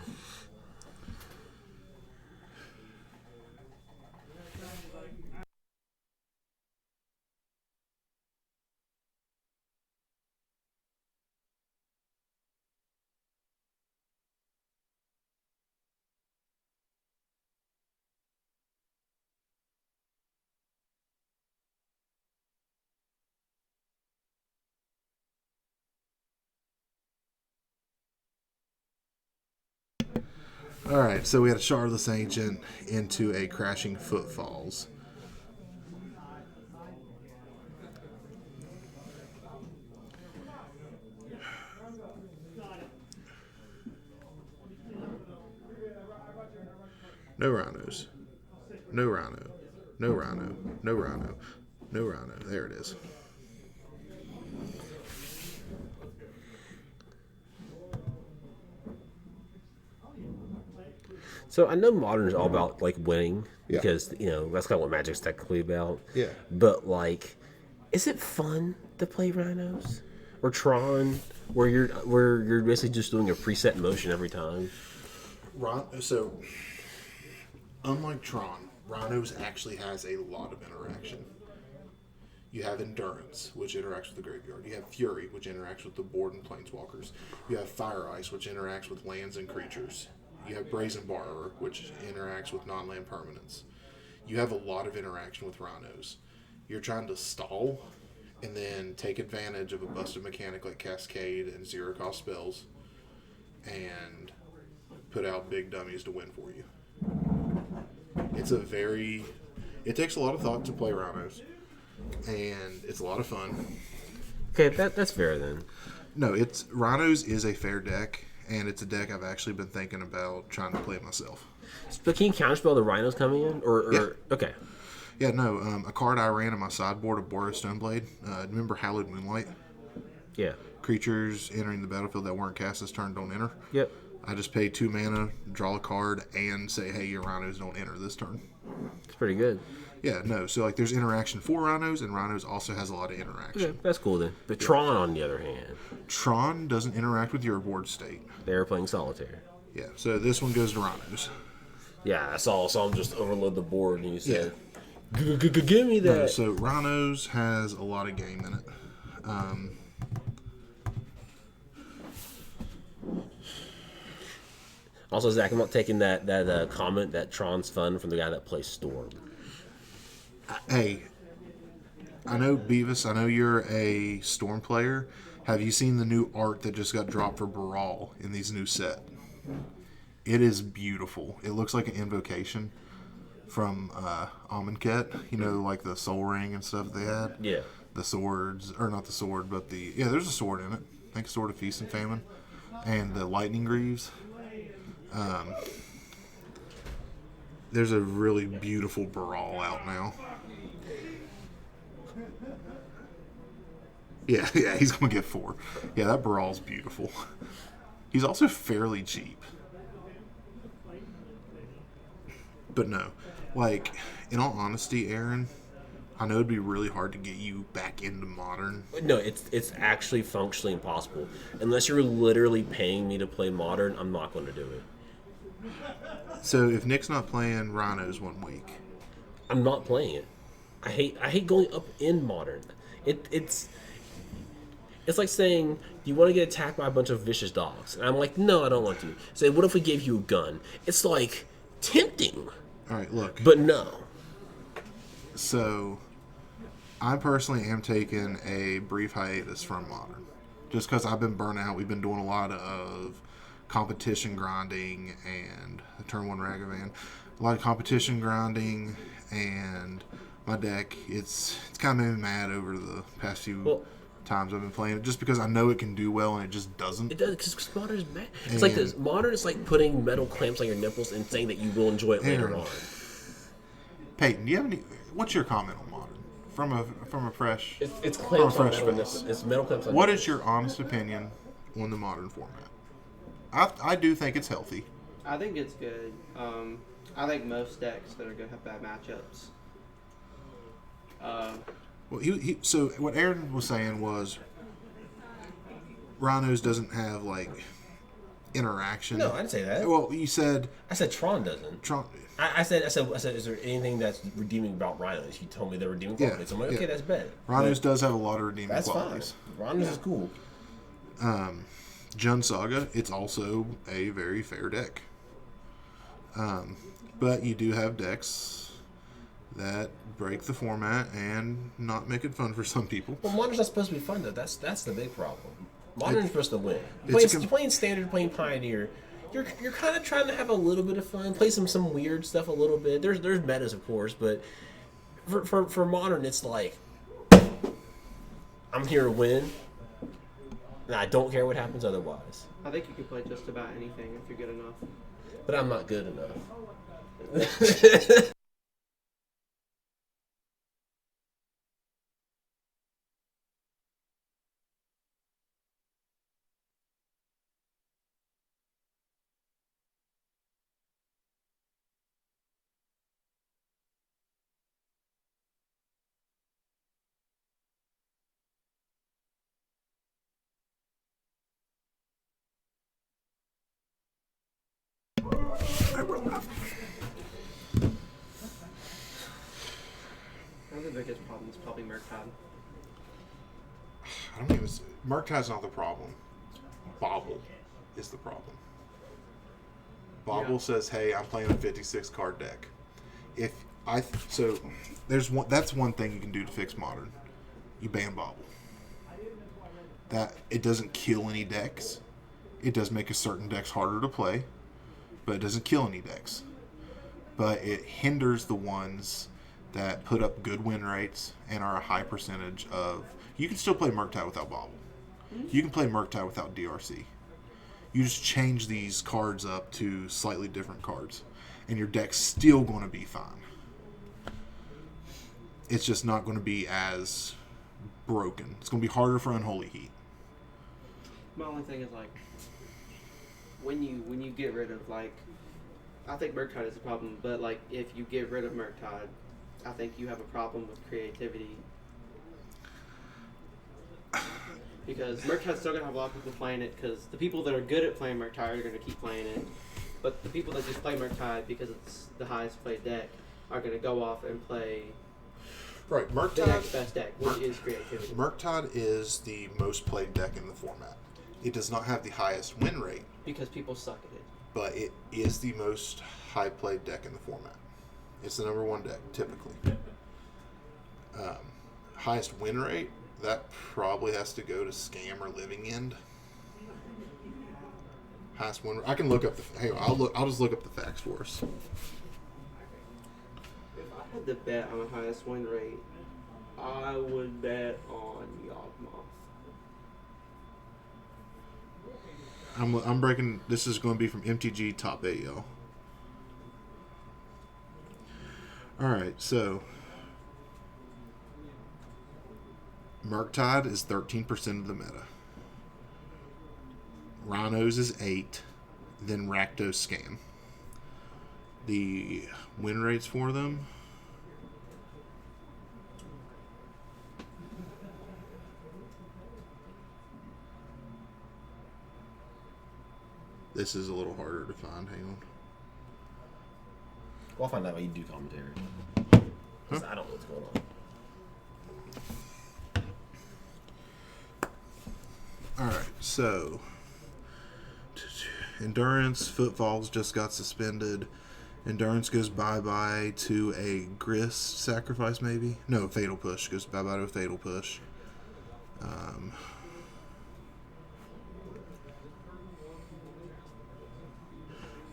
All right, so we had a Shardless Ancient into a Crashing Footfalls. No Rhinos. No Rhino. No Rhino. No Rhino. No Rhino. There it is. So I know Modern is all about winning Yeah. because that's kind of what Magic's technically about. Yeah. But is it fun to play Rhinos or Tron where you're basically just doing a preset motion every time? So, unlike Tron, Rhinos actually has a lot of interaction. You have Endurance, which interacts with the Graveyard. You have Fury, which interacts with the board and Planeswalkers. You have Fire Ice, which interacts with lands and creatures. You have Brazen Borrower, which interacts with non-land permanents. You have a lot of interaction with Rhinos. You're trying to stall and then take advantage of a busted mechanic like Cascade and zero-cost spells and put out big dummies to win for you. It takes a lot of thought to play Rhinos, and it's a lot of fun. Okay, that's fair then. No, Rhinos is a fair deck, and it's a deck I've actually been thinking about trying to play myself. But can you counterspell the Rhinos coming in? Yeah. Okay. Yeah, no, a card I ran in my sideboard of Boros Stoneblade. Remember Hallowed Moonlight? Yeah. Creatures entering the battlefield that weren't cast this turn don't enter. Yep. I just pay 2 mana, draw a card, and say, hey, your Rhinos don't enter this turn. It's pretty good. Yeah, no, so like there's interaction for Rhinos, and Rhinos also has a lot of interaction. Okay, that's cool then. But Tron, on the other hand, Tron doesn't interact with your board state. they're playing solitaire. Yeah, so this one goes to Rhinos. Yeah, I saw him just overload the board, and you said, "Give me that." No, so Rhinos has a lot of game in it. Also, Zach, I'm not taking that comment that Tron's fun from the guy that plays Storm. Hey, I know Beavis, I know you're a Storm player. Have you seen the new art that just got dropped for Baral in these new set? It is beautiful. It looks like an invocation from Amonkhet. You know, like the Soul Ring and stuff they had. Yeah. The swords, or not the sword, but there's a sword in it. I think Sword of Feast and Famine. And the Lightning Greaves. There's a really beautiful Baral out now. Yeah, he's going to get 4. Yeah, that Baral's beautiful. He's also fairly cheap. But no, like, in all honesty, Aaron, I know it'd be really hard to get you back into Modern. No, it's actually functionally impossible. Unless you're literally paying me to play Modern, I'm not going to do it. So if Nick's not playing Rhinos 1 week, I'm not playing it. I hate going up in Modern. It's like saying, do you want to get attacked by a bunch of vicious dogs? And I'm like, no, I don't want to. Say, what if we gave you a gun? It's like tempting, all right, look. but no. So I personally am taking a brief hiatus from Modern. Just because I've been burnt out. We've been doing a lot of competition grinding and the Turn 1 Ragavan. A lot of competition grinding, and my deck, it's kind of made me mad over the past few times I've been playing it, just because I know it can do well and it just doesn't. It does, because Modern is bad. It's like this. Modern is like putting metal clamps on your nipples and saying that you will enjoy it later on. Peyton, do you have any? What's your comment on Modern from a fresh? It's clamps on fresh metal face. nipples. It's metal clamps on. What is your honest opinion on the Modern format? I do think it's healthy. I think it's good. I think most decks that are going to have bad matchups. Well, so what Aaron was saying was Rhinos doesn't have like interaction. No, I didn't say that. Well, you said I said Tron doesn't. Tron. I said, is there anything that's redeeming about Rhinos? You told me they're redeeming qualities. I'm like, okay, that's bad. Rhinos does have a lot of redeeming That's qualities. fine. Rhinos is cool. Jund Saga, it's also a very fair deck. But you do have decks that break the format and not make it fun for some people. Well, Modern's not supposed to be fun, though. That's the big problem. Modern's supposed to win. You're Playing Standard, playing Pioneer, you're kind of trying to have a little bit of fun, play some weird stuff a little bit. There's metas, of course, but for Modern, it's like, I'm here to win, and I don't care what happens otherwise. I think you can play just about anything if you're good enough. But I'm not good enough. I think the biggest problem is probably Murktide. I don't even. Murktide's not the problem. Bobble is the problem. Bobble says, "Hey, I'm playing a 56 card deck." There's one. That's one thing you can do to fix Modern. You ban Bobble. That it doesn't kill any decks. It does make a certain decks harder to play. but it doesn't kill any decks. But it hinders the ones that put up good win rates and are a high percentage of... You can still play Murktide without Bobble. You can play Murktide without DRC. You just change these cards up to slightly different cards, and your deck's still going to be fine. It's just not going to be as broken. It's going to be harder for Unholy Heat. My only thing is, like, when you get rid of, like, I think Murktide is a problem, but, like, if you get rid of Murktide, I think you have a problem with creativity. Because Murktide's still going to have a lot of people playing it, because the people that are good at playing Murktide are going to keep playing it. But the people that just play Murktide because it's the highest played deck are going to go off and play Right, the next best deck, which is creativity. Murktide is the most played deck in the format. It does not have the highest win rate, Because people suck at it. but it is the most high played deck in the format. It's the number one deck, typically. Highest win rate, that probably has to go to Scam or Living End. Highest win rate. I can look up the... Hey, I'll just look up the facts for us. If I had to bet on the highest win rate, I would bet on Yawgmoth. I'm breaking... This is going to be from MTG Top 8, y'all. Alright, so... Murktide is 13% of the meta. Rhinos is 8. Then Rakdos Scam. The win rates for them... This is a little harder to find. Hang on. Well, I'll find out why you do commentary. 'Cause I don't know what's going on. Alright, so Endurance, Footfalls just got suspended. Endurance goes bye-bye to a Grist sacrifice, maybe? No, Fatal Push. Goes bye-bye to a Fatal Push.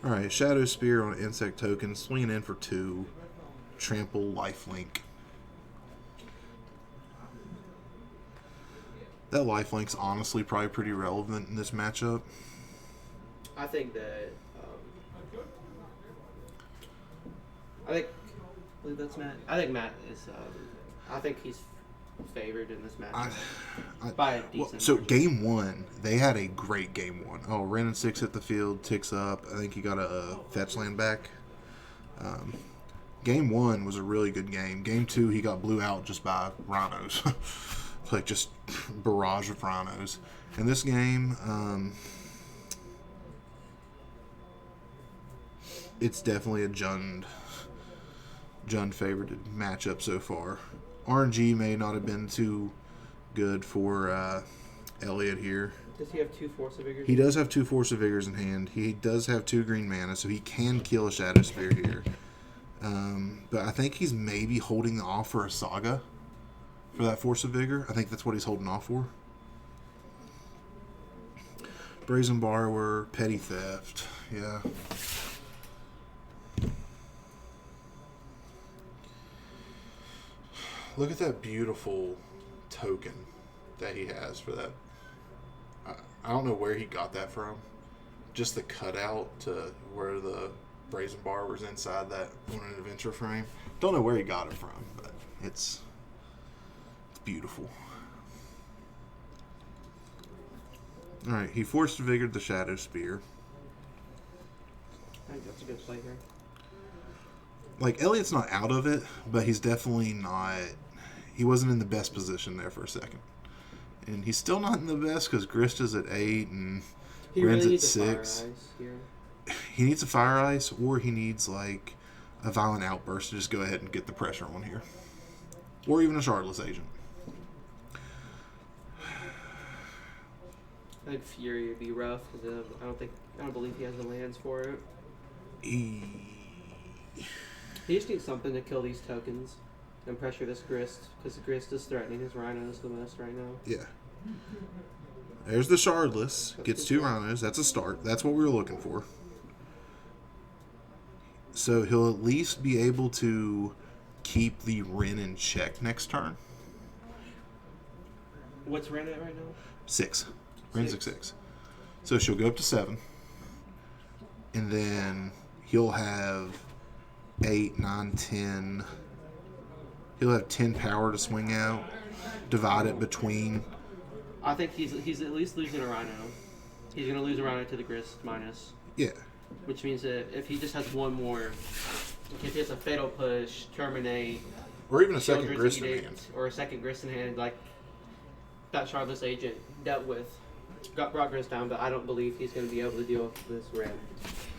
Alright, Shadow Spear on Insect Token. Swinging in for 2. Trample, Lifelink. That Lifelink's honestly probably pretty relevant in this matchup. I think that. I believe that's Matt. I think Matt is. I think he's favored in this match by a decent. So game 1, they had a great game 1. Oh, Ren and 6 hit the field, ticks up. I think he got a fetch land back. Game 1 was a really good game. Game 2, he got blew out just by Rhinos. Like just barrage of Rhinos. In this game, it's definitely a Jund favored matchup so far. RNG may not have been too good for Elliot here. Does he have 2 Force of Vigors? He does have 2 Force of Vigors in hand. He does have 2 green mana, so he can kill a Shadow Spear here. But I think he's maybe holding off for a Saga for that Force of Vigor. I think that's what he's holding off for. Brazen Borrower, Petty Theft. Yeah. Look at that beautiful token that he has for that. I don't know where he got that from. Just the cutout to where the Brazen Borrower's inside that on an adventure frame. Don't know where he got it from, but it's beautiful. Alright, he Forced Vigored the Shadow Spear. I think that's a good play here. Like, Elliot's not out of it, but he's definitely not... He wasn't in the best position there for a second. And he's still not in the best because Grist is at 8 and He Ren's really at needs a Fire 6. Ice here. He needs a Fire Ice, or he needs, like, a Violent Outburst to just go ahead and get the pressure on here. Or even a Shardless Agent. I think Fury would be rough because I don't believe he has the lands for it. He just needs something to kill these tokens and pressure this Grist, because the Grist is threatening his Rhinos the most right now. Yeah. There's the Shardless. Gets 2 Rhinos. That's a start. That's what we were looking for. So he'll at least be able to keep the Ren in check next turn. What's Ren at right now? 6. Ren's at 6. So she'll go up to 7. And then he'll have 8, 9, 10. He'll have 10 power to swing out. Divide it between. I think he's at least losing a Rhino. He's going to lose a Rhino to the Grist minus. Yeah. Which means that if he just has one more, if he has a Fatal Push, Terminate, Or even a second Children's Grist in Edict, hand. or a second Grist in hand, like that Charlotte's agent dealt with, brought Grist down, but I don't believe he's going to be able to deal with this Ren.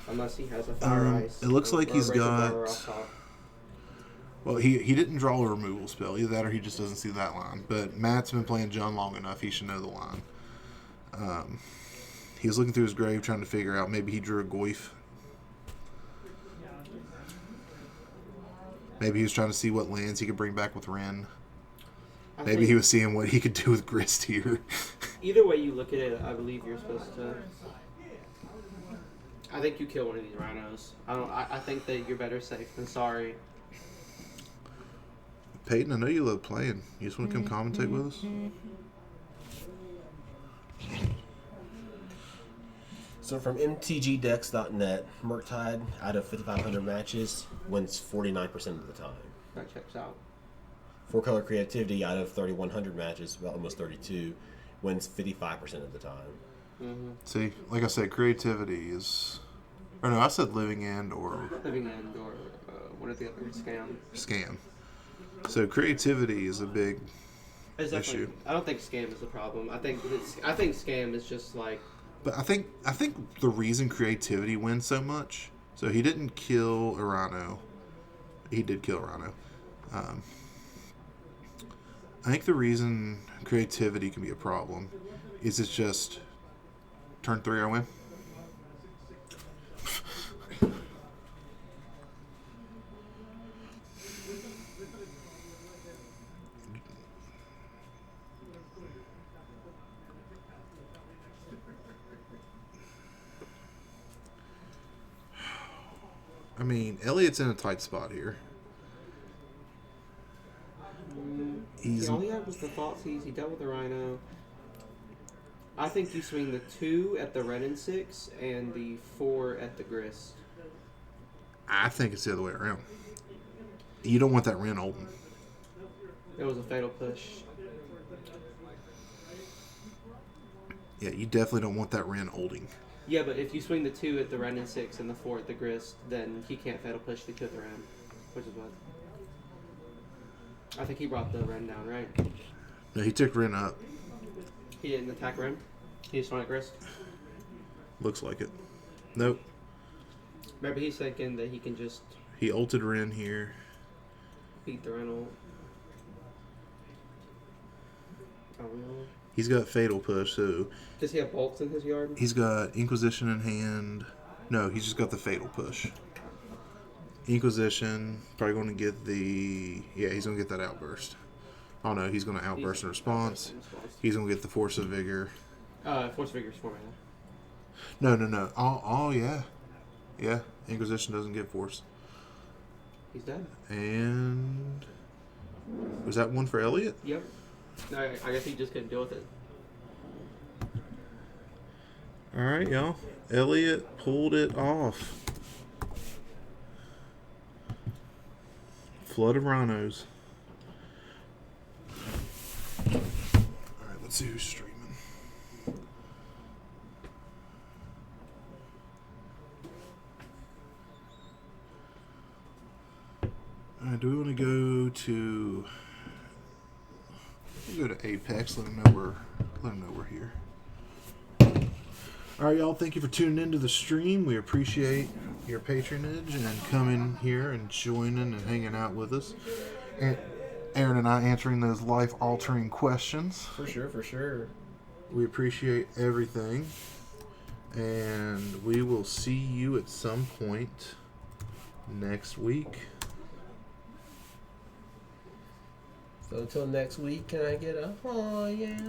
Unless he has a Fire Ice. It looks like he's a Razor got. Blower off top. Well, he didn't draw a removal spell. Either that or he just doesn't see that line. But Matt's been playing John long enough. He should know the line. He was looking through his grave trying to figure out maybe he drew a Goyf. Maybe he was trying to see what lands he could bring back with Ren. Maybe he was seeing what he could do with Grist here. Either way you look at it, I believe you're supposed to. I think you kill one of these Rhinos. I think that you're better safe than sorry. Peyton, I know you love playing. You just want to come commentate with us? So from mtgdex.net, Murktide out of 5,500 matches wins 49% of the time. That checks out. 4-color creativity out of 3,100 matches, about almost 32, wins 55% of the time. Mm-hmm. See, like I said, creativity is... Or no, I said living end or... Living End or one of the other Scam. So creativity is a big issue. I don't think Scam is the problem. I think Scam is just like... But I think the reason creativity wins so much... So he didn't kill a Rhino. He did kill a Rhino. I think the reason creativity can be a problem is it's just turn 3 I win. I mean, Elliot's in a tight spot here. All he had was the thought seize. He dealt with the Rhino. I think you swing the 2 at the Ren and 6 and the 4 at the Grist. I think it's the other way around. You don't want that Ren open. It was a Fatal Push. Yeah, you definitely don't want that Ren holding. Yeah, but if you swing the 2 at the Ren and 6 and the 4 at the Grist, then he can't Fatal Push the 2 at the Ren, which is what. I think he brought the Ren down, right? No, he took Ren up. He didn't attack Ren? He just went at Grist? Looks like it. Nope. Maybe he's thinking that he can just He ulted Ren here. beat the Ren ult. Oh, no. He's got Fatal Push, so... Does he have bolts in his yard? He's got Inquisition in hand. No, he's just got the Fatal Push. Inquisition, probably going to get the... Yeah, he's going to get that Outburst. Oh no, he's going to Outburst in response. He's going to get the Force of Vigor. Force of Vigor's 4 mana. No. Oh, yeah. Yeah, Inquisition doesn't get Force. He's dead. And... Was that one for Elliot? Yep. I guess he just couldn't deal with it. Alright, y'all. Elliot pulled it off. Flood of Rhinos. Alright, let's see who's streaming. Alright, do we want to go to... We'll go to Apex, let them know we're here. Alright, y'all, thank you for tuning into the stream. We appreciate your patronage and coming here and joining and hanging out with us. And Aaron and I answering those life-altering questions. For sure. We appreciate everything. And we will see you at some point next week. So until next week, can I get a oh yeah?